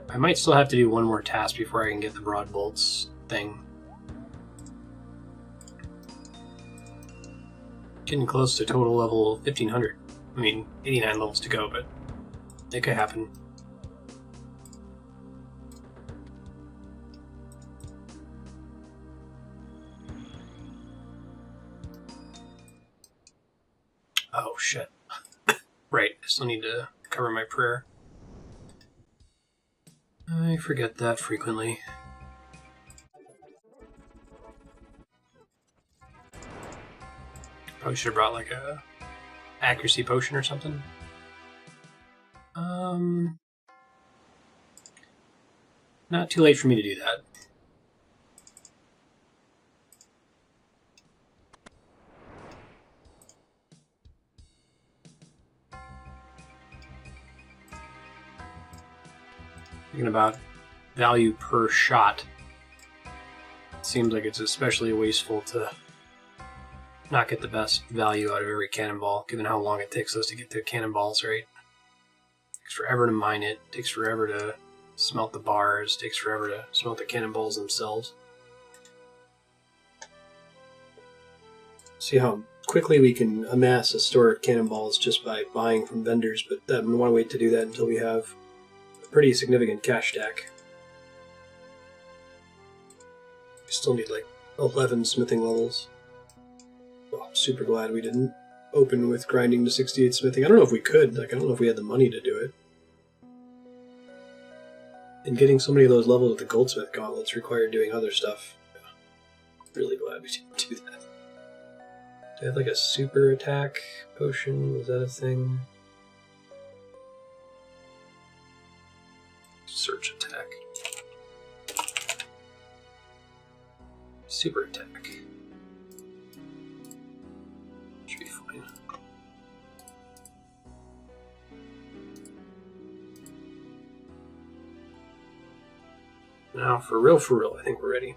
I might still have to do one more task before I can get the broad bolts thing. Getting close to total level 1500. I mean, 89 levels to go, but it could happen. Oh, shit. Right, I still need to cover my prayer. I forget that frequently. Probably should have brought like a accuracy potion or something. Not too late for me to do that. Thinking about value per shot. It seems like it's especially wasteful to not get the best value out of every cannonball, given how long it takes us to get the cannonballs, right? It takes forever to mine it, takes forever to smelt the bars, takes forever to smelt the cannonballs themselves. See how quickly we can amass a store of cannonballs just by buying from vendors, but I don't want to wait to do that until we have a pretty significant cash stack. We still need like 11 smithing levels. Well, I'm super glad we didn't open with grinding to 68 smithing. I don't know if we could. Like, I don't know if we had the money to do it. And getting so many of those levels with the goldsmith gauntlets required doing other stuff. Really glad we didn't do that. Do I have like a super attack potion? Was that a thing? Search attack. super attack. Should be fine. Now, for real, I think we're ready.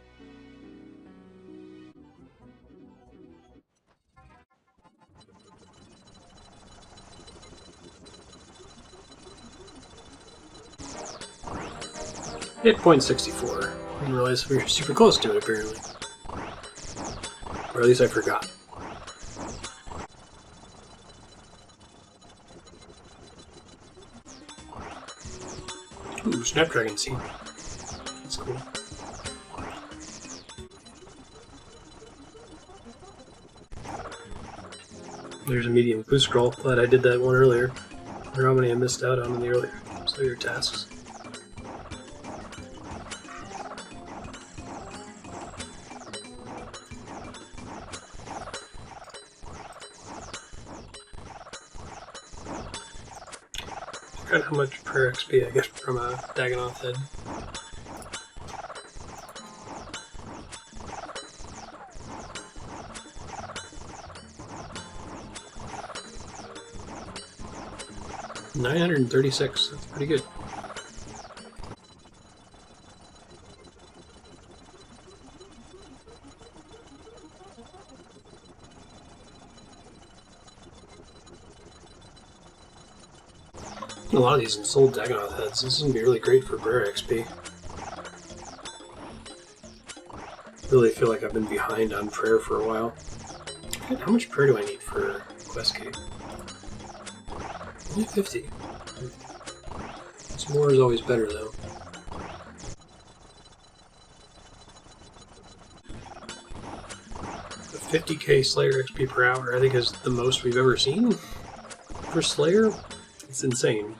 Hit point 64. I didn't realize we were super close to it, apparently. Or at least I forgot. Ooh, Snapdragon Seed. That's cool. There's a medium boost scroll. Glad I did that one earlier. I wonder how many I missed out on in the earlier tasks. Forgot how much per XP I get from a Dagannoth head. $936. That's pretty good. A lot of these sold Dagannoth heads. This is going to be really great for Prayer XP. Really feel like I've been behind on Prayer for a while. How much Prayer do I need for Questgate? Only 50. More is always better, though. The 50k Slayer XP per hour, I think, is the most we've ever seen for Slayer. It's insane.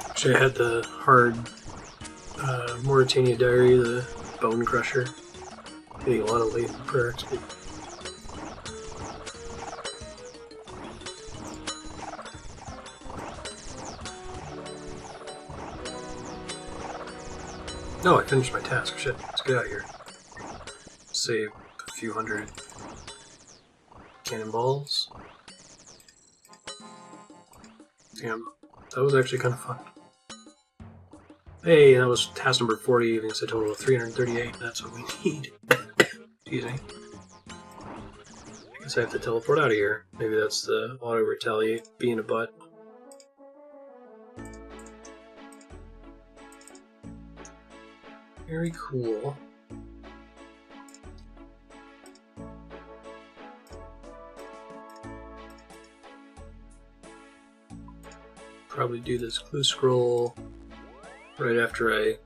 Actually, I had the hard Mauritania Diary, the Bone Crusher, getting a lot of late prayer XP. No, I finished my task. Shit, let's get out of here. Save a few hundred cannonballs. Damn, that was actually kind of fun. Hey, that was task number 40, giving us a total of 338. That's what we need. Excuse me. I guess I have to teleport out of here. Maybe that's the auto-retaliate being a butt. Very cool. Probably do this clue scroll right after I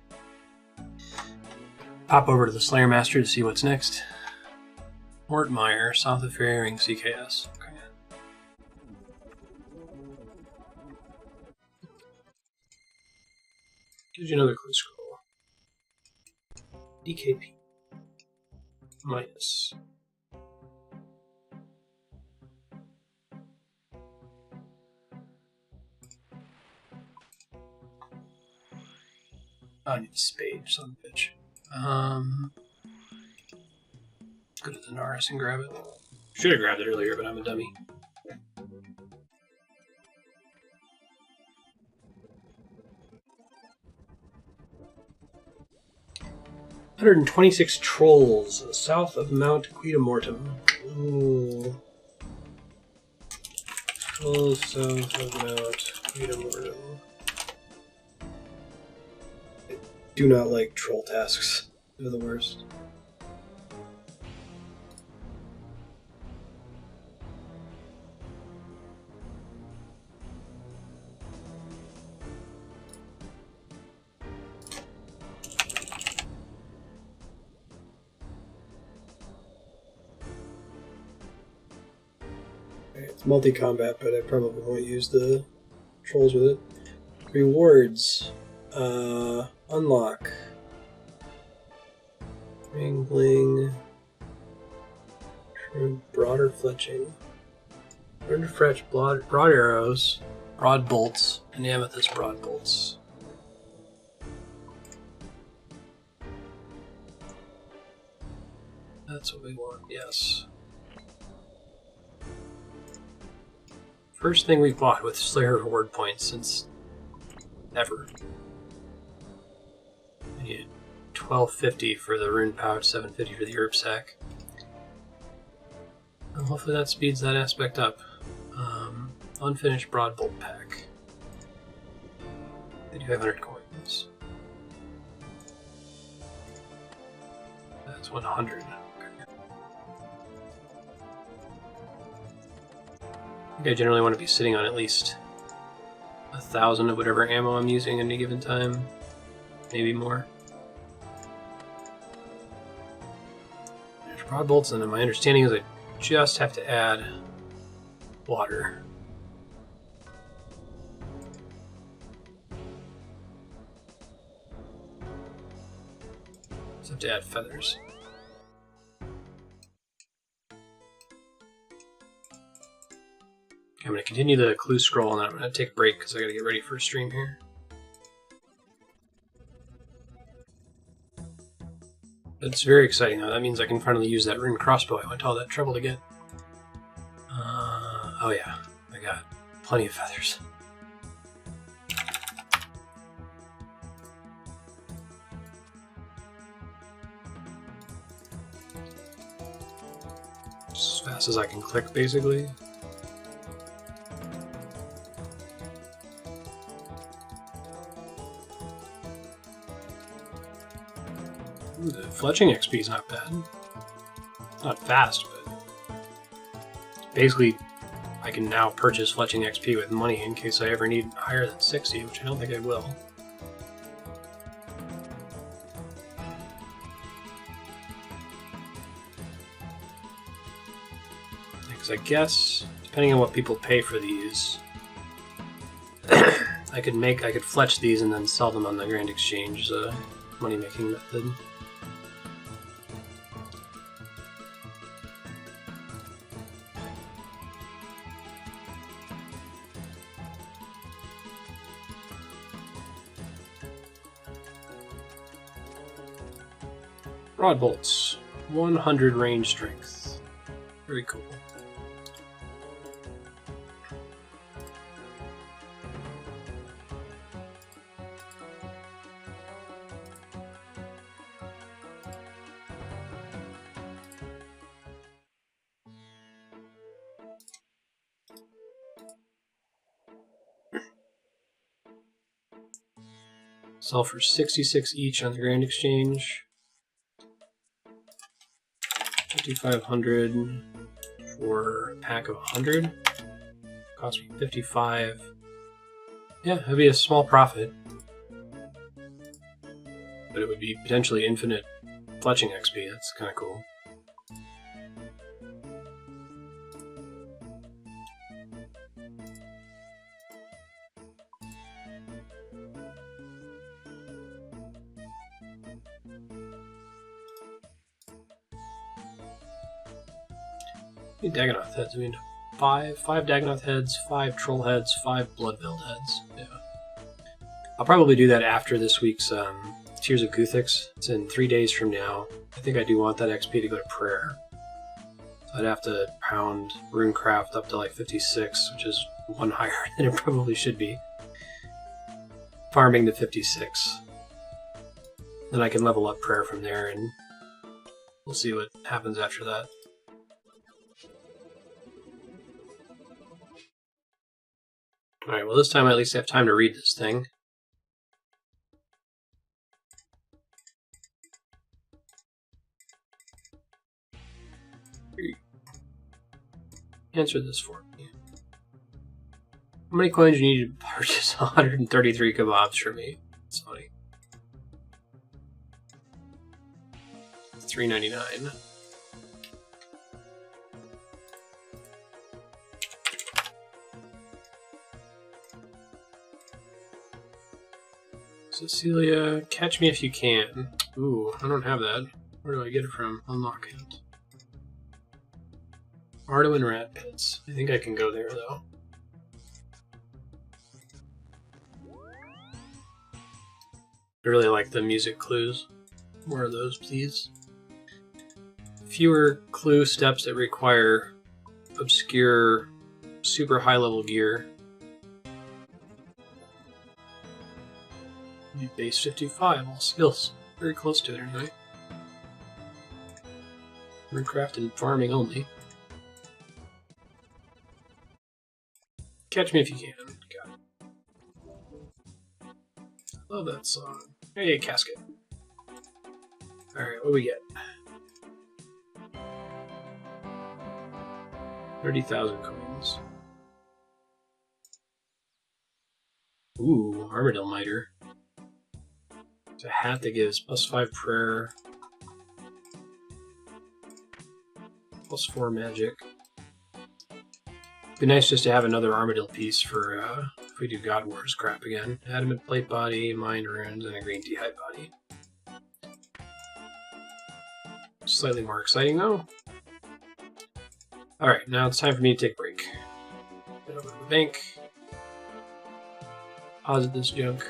pop over to the Slayer Master to see what's next. Mortmire, south of Faring, CKS. Okay. Gives you another clue scroll. DKP minus. I need a spade, son of a bitch. Let's go to the Naris and grab it. Should have grabbed it earlier, but I'm a dummy. $126 trolls south of Mount Quidamortum. Ooh. Trolls south of Mount Quidamortum. I do not like troll tasks. They're the worst. It's multi-combat, but I probably won't use the trolls with it. Rewards. Unlock. Wrangling. Broader fletching. Learn to fetch broad arrows, broad bolts, and amethyst broad bolts. That's what we want, yes. First thing we've bought with Slayer reward points since ever. I needed 1250 for the rune pouch, 750 for the herb sack. Well, hopefully that speeds that aspect up. Unfinished broad bolt pack. 5,500 coins. That's 100. Okay. I think I generally want to be sitting on at least 1,000 of whatever ammo I'm using at any given time. Maybe more. There's broad bolts, and my understanding is I just have to add water. Just have to add feathers. I'm going to continue the clue scroll, and then I'm going to take a break because I got to get ready for a stream here. It's very exciting though. That means I can finally use that rune crossbow I went to all that trouble to get. Oh yeah, I got plenty of feathers. Just as fast as I can click, basically. Ooh, the Fletching XP is not bad. Not fast, but basically I can now purchase Fletching XP with money in case I ever need higher than 60, which I don't think I will. Because I guess, depending on what people pay for these, I could fletch these and then sell them on the Grand Exchange as a money-making method. Broad bolts, 100 range strength. Very cool. Sell for 66 each on the Grand Exchange. 5,500 for a pack of 100. Cost me 55. Yeah, it'd be a small profit. But it would be potentially infinite Fletching XP. That's kind of cool. Dagannoth heads. I mean, five Dagannoth heads, 5 troll heads, 5 blood-veiled heads. Yeah. I'll probably do that after this week's Tears of Guthix. It's in 3 days from now. I think I do want that XP to go to prayer. So I'd have to pound Runecraft up to like 56, which is one higher than it probably should be. Farming to 56. Then I can level up prayer from there, and we'll see what happens after that. Alright, well this time I at least have time to read this thing. Answer this for me. How many coins do you need to purchase 133 kebabs for me? That's funny. $3.99. Cecilia, catch me if you can. Ooh, I don't have that. Where do I get it from? Unlock it. Ardo Rat Pits. I think I can go there, though. I really like the music clues. More of those, please. fewer clue steps that require obscure, super high-level gear. Base 55, all skills. Very close to it anyway. Runecraft and farming only. Catch me if you can. Got it. Love that song. Hey, Casket. Alright, what do we get? 30,000 coins. Ooh, Armadillo Miter. It's a hat that gives +5 prayer, +4 magic. Be nice just to have another Armadillo piece for if we do God Wars crap again. Adamant plate body, mind runes, and a green tea hide body. Slightly more exciting though. Alright, now it's time for me to take a break. Head over to the bank. Deposit this junk.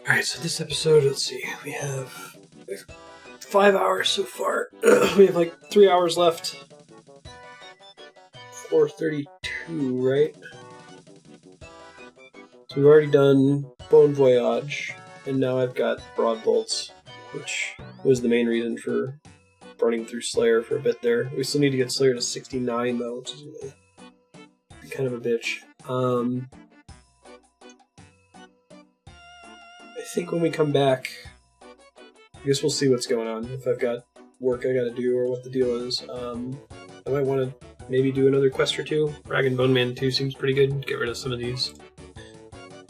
Alright, so this episode, let's see, we have 5 hours so far. We have like 3 hours left. 4:32, right? So we've already done Bone Voyage, and now I've got Broad Bolts, which was the main reason for burning through Slayer for a bit there. We still need to get Slayer to 69 though, which is really kind of a bitch. I think when we come back, I guess we'll see what's going on. If I've got work I gotta do or what the deal is. I might want to maybe do another quest or two. Rag and Bone Man 2 seems pretty good. Get rid of some of these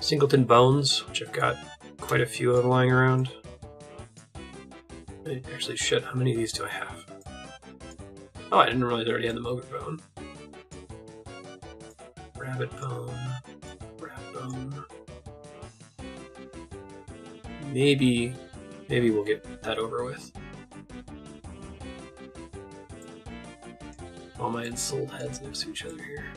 Singleton Bones, which I've got quite a few of lying around. Actually, shit, how many of these do I have? Oh, I didn't realize I already had the Mogre Bone. Rabbit Bone. Rat Bone. Maybe we'll get that over with. All my ensouled heads next to each other here.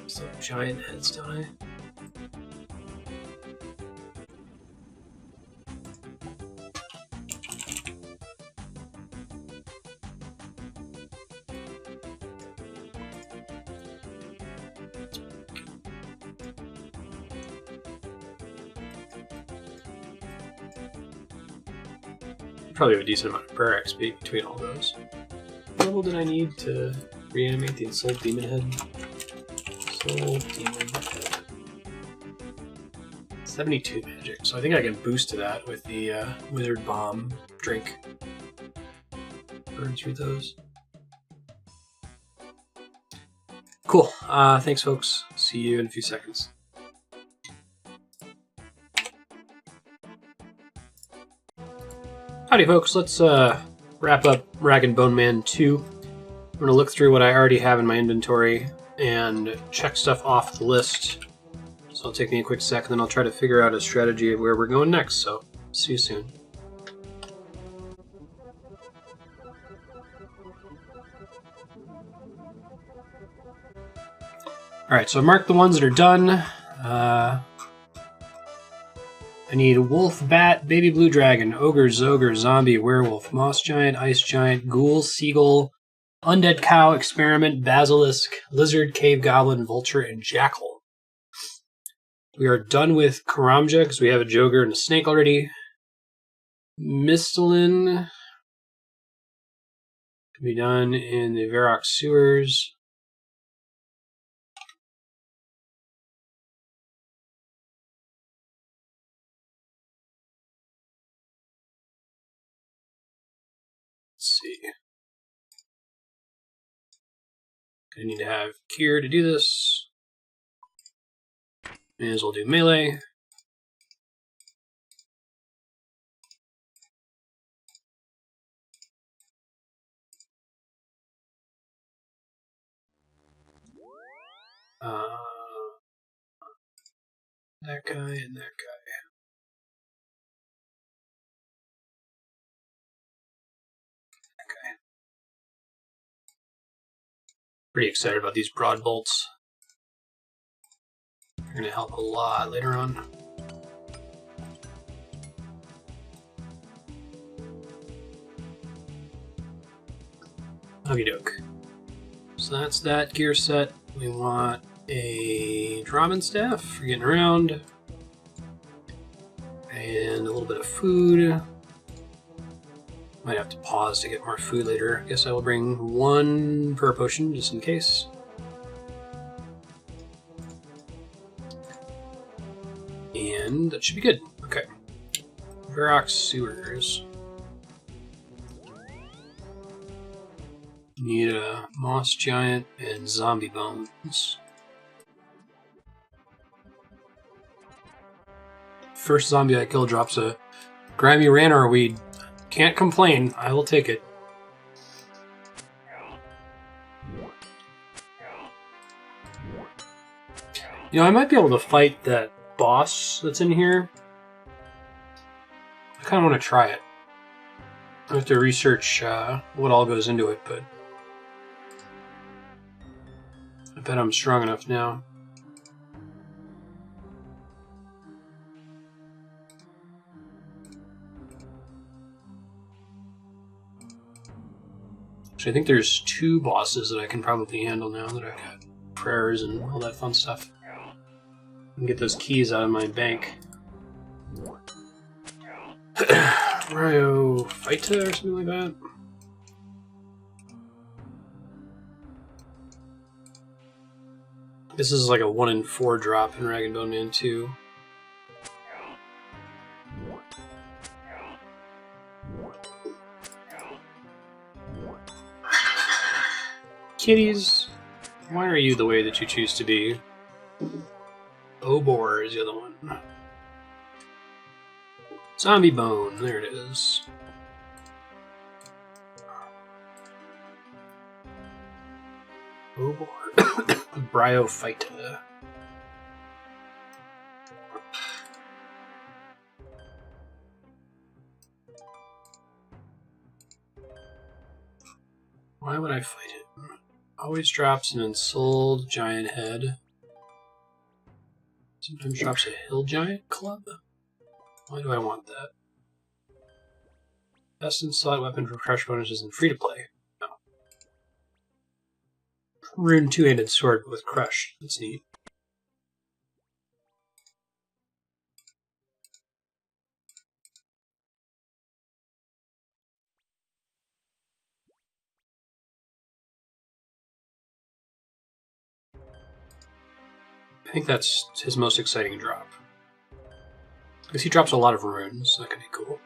Some giant heads, don't I? Probably have a decent amount of prayer XP between all those. What level did I need to reanimate the Ensouled Demon Head? Ensouled Demon Head. 72 magic, so I think I can boost to that with the Withered Bomb drink. Burn through those. Cool. Thanks, folks. See you in a few seconds. Howdy, folks. Let's wrap up Rag and Bone Man 2. I'm going to look through what I already have in my inventory and check stuff off the list. So it'll take me a quick sec, and then I'll try to figure out a strategy of where we're going next. So, see you soon. Alright, so I marked the ones that are done. I need Wolf, Bat, Baby Blue Dragon, Ogre, Zogre, Zombie, Werewolf, Moss Giant, Ice Giant, Ghoul, Seagull, Undead Cow, Experiment, Basilisk, Lizard, Cave Goblin, Vulture, and Jackal. We are done with Karamja because we have a Joker and a Snake already. Mistalin can be done in the Varrock Sewers. Let's see. I need to have Kier to do this. May as well do melee. That guy and that guy. Okay. Pretty excited about these broad bolts. They're going to help a lot later on. Okie doke. So that's that gear set. We want a Draman staff for getting around. And a little bit of food. Might have to pause to get more food later. I guess I will bring one per potion just in case. And that should be good. Okay. Varrock sewers. Need a moss giant and zombie bones. First zombie I kill drops a grimy Ranor weed. Can't complain. I will take it. You know, I might be able to fight that boss that's in here. I kind of want to try it. I have to research what all goes into it, but I bet I'm strong enough now. So I think there's 2 bosses that I can probably handle now that I've got prayers and all that fun stuff. I can get those keys out of my bank. Bryophyta or something like that. This is like a 1 in 4 drop in Rag and Bone Man 2. Kitties, why are you the way that you choose to be? Obor is the other one. Zombie bone, there it is. Obor. Bryophyta. Why would I fight it? Always drops an ensouled giant head. Sometimes drops a hill giant club. Why do I want that? Best in slot weapon for crush bonuses and free to play. No. Rune 2-handed sword with crush. That's neat. I think that's his most exciting drop. Because he drops a lot of runes, so that could be cool.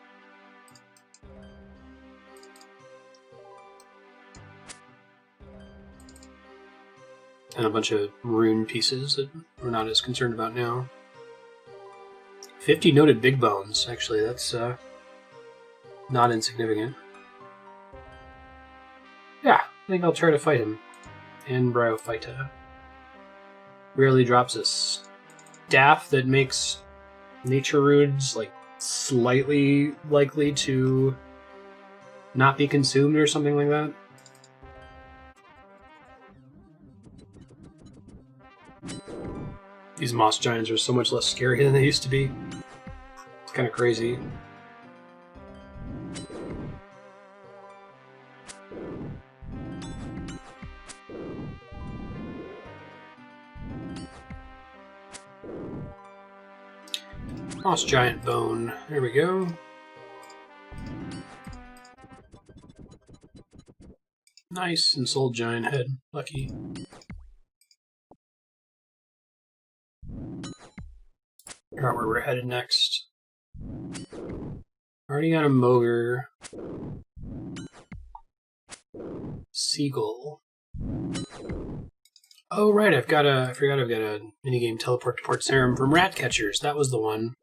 And a bunch of rune pieces that we're not as concerned about now. 50 noted big bones, actually, that's not insignificant. Yeah, I think I'll try to fight him. And Bryophyta. Rarely drops a staff that makes nature runes like slightly likely to not be consumed or something like that. These moss giants are so much less scary than they used to be. It's kind of crazy. Moss giant bone. There we go. Nice ensouled giant head. Lucky. Figure out where we're headed next. Already got a Mogre. Seagull. Oh right, I forgot I've got a minigame teleport to Port Sarim from Ratcatchers. That was the one.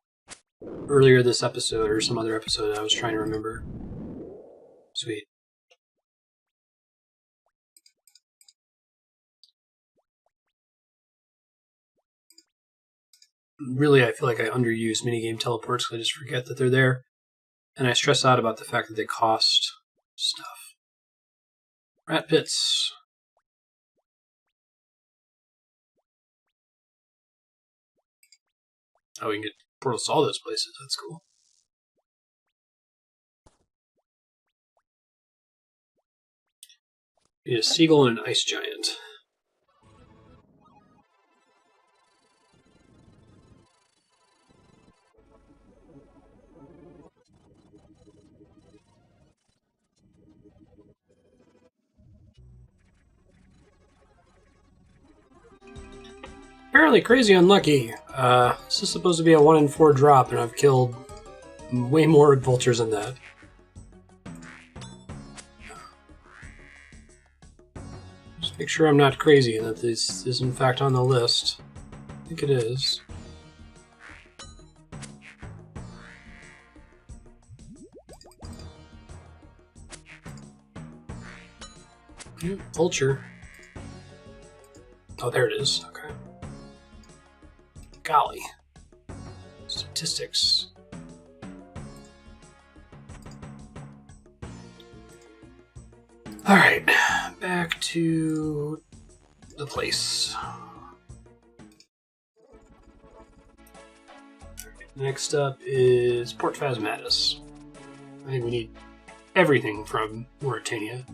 Earlier this episode, or some other episode I was trying to remember. Sweet. Really, I feel like I underuse minigame teleports because I just forget that they're there. And I stress out about the fact that they cost stuff. Rat pits. Oh, we can get portals to all those places. That's cool. We need a seagull and an ice giant. Apparently crazy unlucky. This is supposed to be a 1 in 4 drop, and I've killed way more vultures than that. Just make sure I'm not crazy and that this is in fact on the list. I think it is. Yep, vulture. Oh, there it is. Okay. Golly. Statistics. Alright, back to the place. Next up is Port Phasmatis. I think we need everything from Mauritania.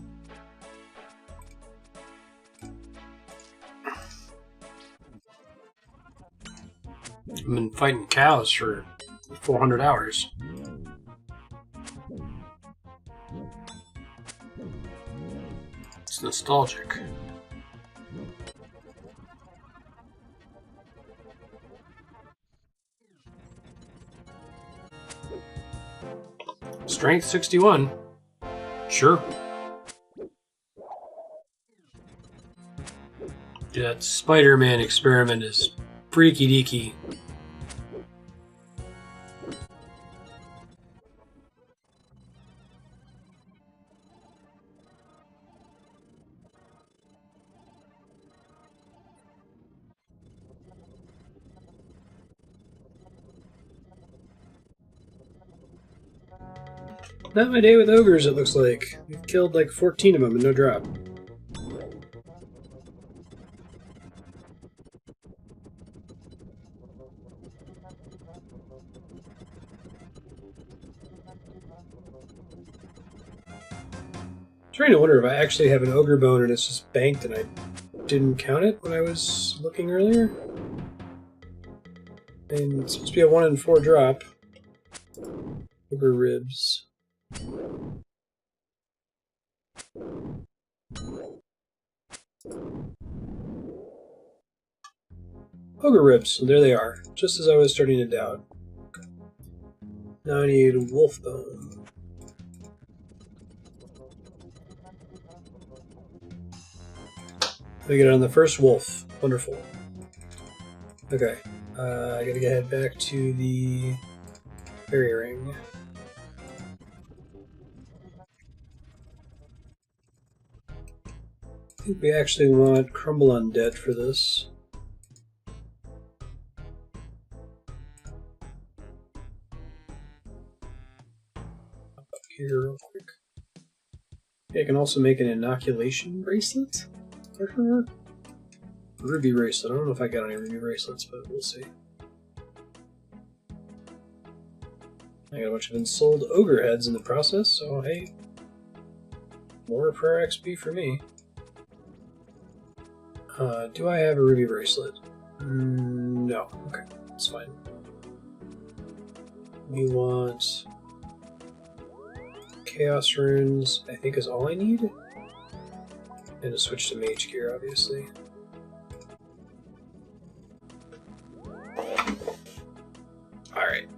I've been fighting cows for 400 hours. It's nostalgic. Strength 61. Sure. That Spider-Man experiment is freaky deaky. Not my day with ogres, it looks like. We've killed like 14 of them and no drop. I'm trying to wonder if I actually have an ogre bone and it's just banked and I didn't count it when I was looking earlier. And it's supposed to be a 1 in 4 drop. Ogre ribs. Ogre ribs, so there they are, just as I was starting to doubt. Now I need wolf bone. I get it on the first wolf. Wonderful. Okay, I gotta head back to the fairy ring. I think we actually want Crumble Undead for this. Up here real quick. Okay, I can also make an inoculation bracelet. Ruby bracelet. I don't know if I got any ruby bracelets, but we'll see. I got a bunch of unsold ogre heads in the process, so hey, more prayer XP for me. Do I have a ruby bracelet? No. Okay, that's fine. We want Chaos Runes, I think is all I need. And to switch to Mage Gear, obviously. Alright.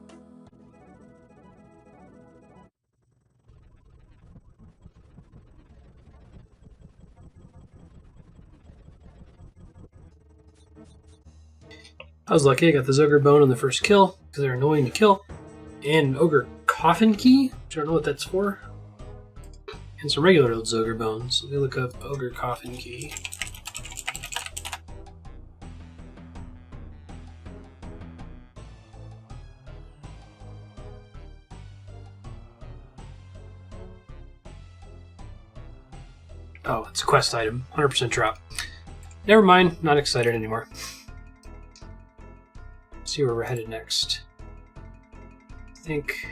I was lucky I got this ogre bone on the first kill, because they're annoying to kill. And ogre coffin key, which I don't know what that's for. And some regular old ogre bones. Let me look up ogre coffin key. Oh, it's a quest item. 100% drop. Never mind, not excited anymore. see where we're headed next. I think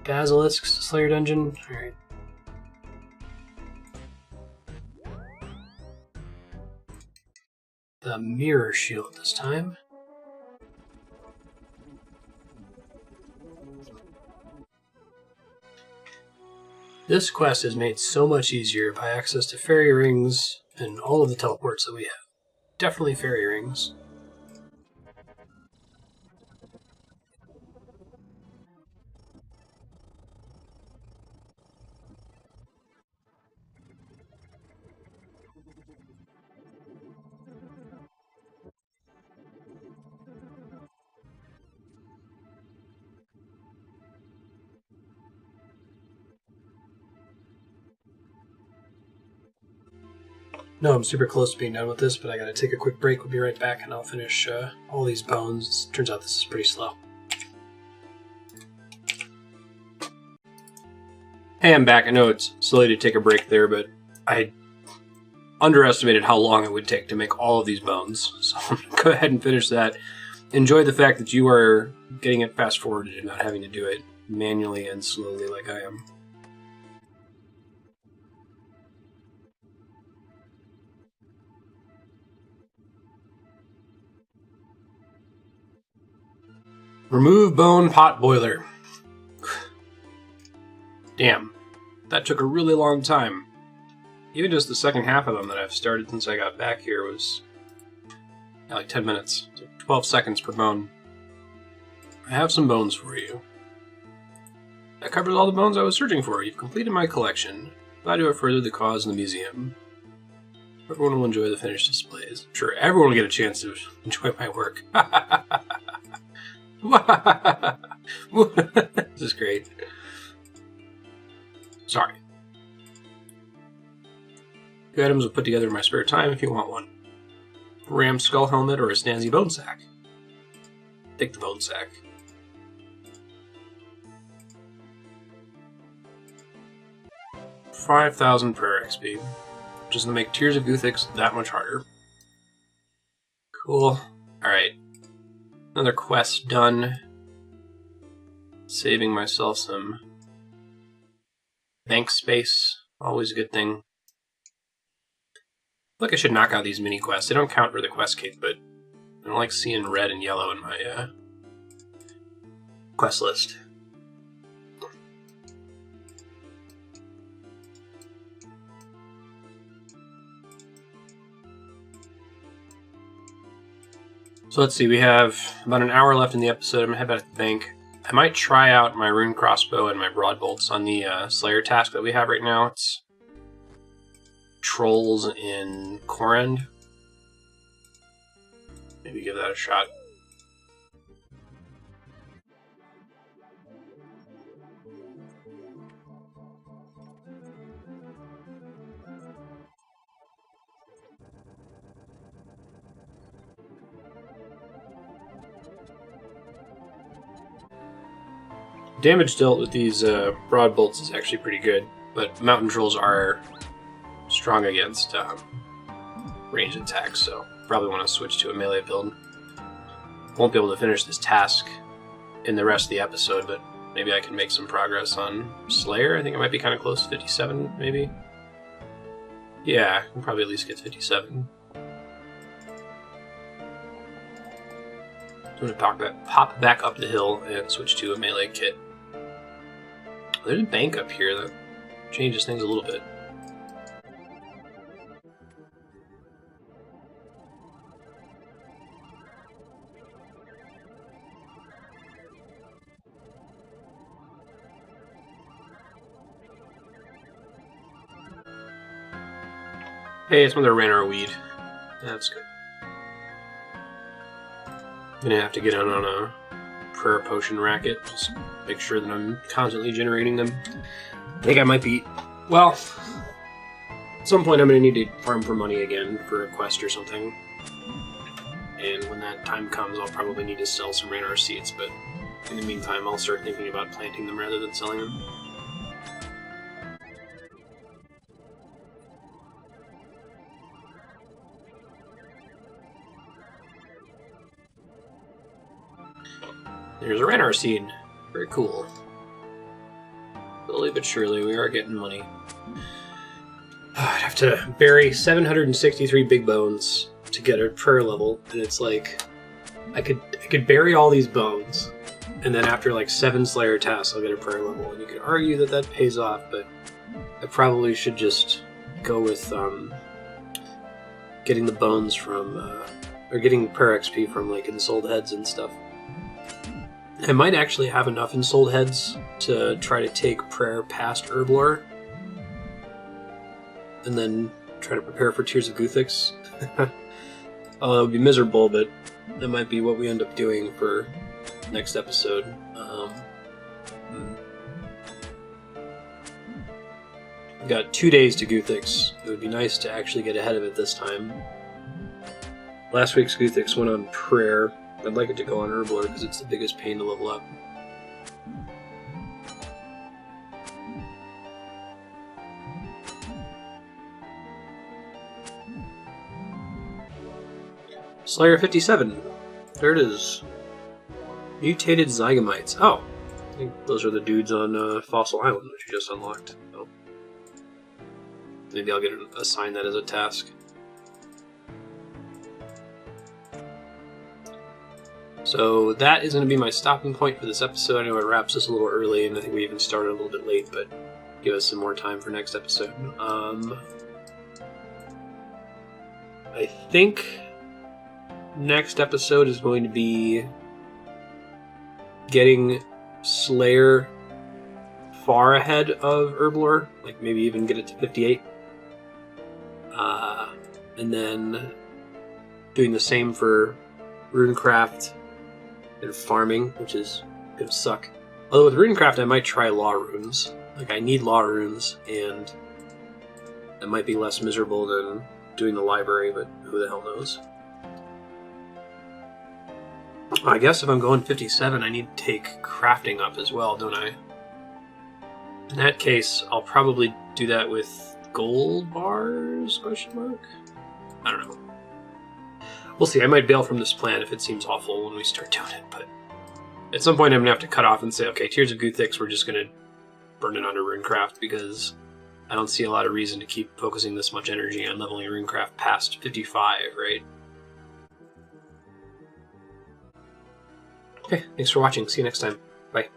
Basilisk's Slayer Dungeon. Alright. The Mirror Shield this time. This quest is made so much easier by access to fairy rings and all of the teleports that we have. Definitely fairy rings. No, I'm super close to being done with this, but I gotta take a quick break. We'll be right back and I'll finish all these bones. Turns out this is pretty slow. Hey, I'm back. I know it's silly to take a break there, but I underestimated how long it would take to make all of these bones. So I'm gonna go ahead and finish that. Enjoy the fact that you are getting it fast forwarded and not having to do it manually and slowly like I am. Remove bone pot boiler. Damn, that took a really long time. Even just the second half of them that I've started since I got back here was like 10 minutes. So 12 seconds per bone. I have some bones for you. That covers all the bones I was searching for. You've completed my collection. Glad to have furthered the cause in the museum. Everyone will enjoy the finished displays. I'm sure everyone will get a chance to enjoy my work. This is great. Sorry. The items will put together in my spare time if you want one. Ram skull helmet or a snazzy bone sack. Take the bone sack. $5,000 prayer XP. Just to make Tears of Guthix that much harder. Cool. Alright. Another quest done. Saving myself some bank space. Always a good thing. Look, I should knock out these mini quests. They don't count for the quest cake, but I don't like seeing red and yellow in my quest list. So let's see, we have about an hour left in the episode. I'm going to head back to the bank. I might try out my rune crossbow and my broad bolts on the Slayer task that we have right now. It's Trolls in Korend. Maybe give that a shot. Damage dealt with these broad bolts is actually pretty good, but mountain trolls are strong against ranged attacks, so probably want to switch to a melee build. Won't be able to finish this task in the rest of the episode, but maybe I can make some progress on Slayer. I think it might be kind of close to 57, maybe. Yeah, I can probably at least get 57. I'm going to pop back up the hill and switch to a melee kit. There's a bank up here that changes things a little bit. Hey, it's another Ranor weed. That's good. I'm gonna have to get on a prayer potion racket. Just make sure that I'm constantly generating them. I think I might be... Well, at some point I'm gonna need to farm for money again for a quest or something. And when that time comes, I'll probably need to sell some Ranor seeds, but in the meantime, I'll start thinking about planting them rather than selling them. There's a Renar seed. Very cool. Slowly but surely, we are getting money. I'd have to bury 763 big bones to get a prayer level, and it's like I could bury all these bones, and then after like 7 Slayer tasks, I'll get a prayer level. And you could argue that that pays off, but I probably should just go with getting the bones from, or getting prayer XP from like ensouled heads and stuff. I might actually have enough ensouled heads to try to take prayer past Herblore, and then try to prepare for Tears of Guthix. Although it would be miserable, but that might be what we end up doing for next episode. We've got 2 days to Guthix. It would be nice to actually get ahead of it this time. Last week's Guthix went on prayer. I'd like it to go on Herblore because it's the biggest pain to level up. Slayer 57. There it is. Mutated Zygomites. Oh, I think those are the dudes on Fossil Island, which you just unlocked. Oh. Maybe I'll get assign that as a task. So that is going to be my stopping point for this episode. I know it wraps us a little early, and I think we even started a little bit late, but give us some more time for next episode. I think next episode is going to be getting Slayer far ahead of Herblore, like maybe even get it to 58. And then doing the same for Runecraft and farming, which is going to suck. Although with Runecraft I might try Law Runes. Like, I need Law Runes, and it might be less miserable than doing the library, but who the hell knows. I guess if I'm going 57, I need to take crafting up as well, don't I? In that case, I'll probably do that with gold bars, question mark? I don't know. We'll see. I might bail from this plan if it seems awful when we start doing it, but at some point I'm going to have to cut off and say, okay, Tears of Guthix, we're just going to burn it onto Runecraft, because I don't see a lot of reason to keep focusing this much energy on leveling Runecraft past 55, right? Okay, thanks for watching. See you next time. Bye.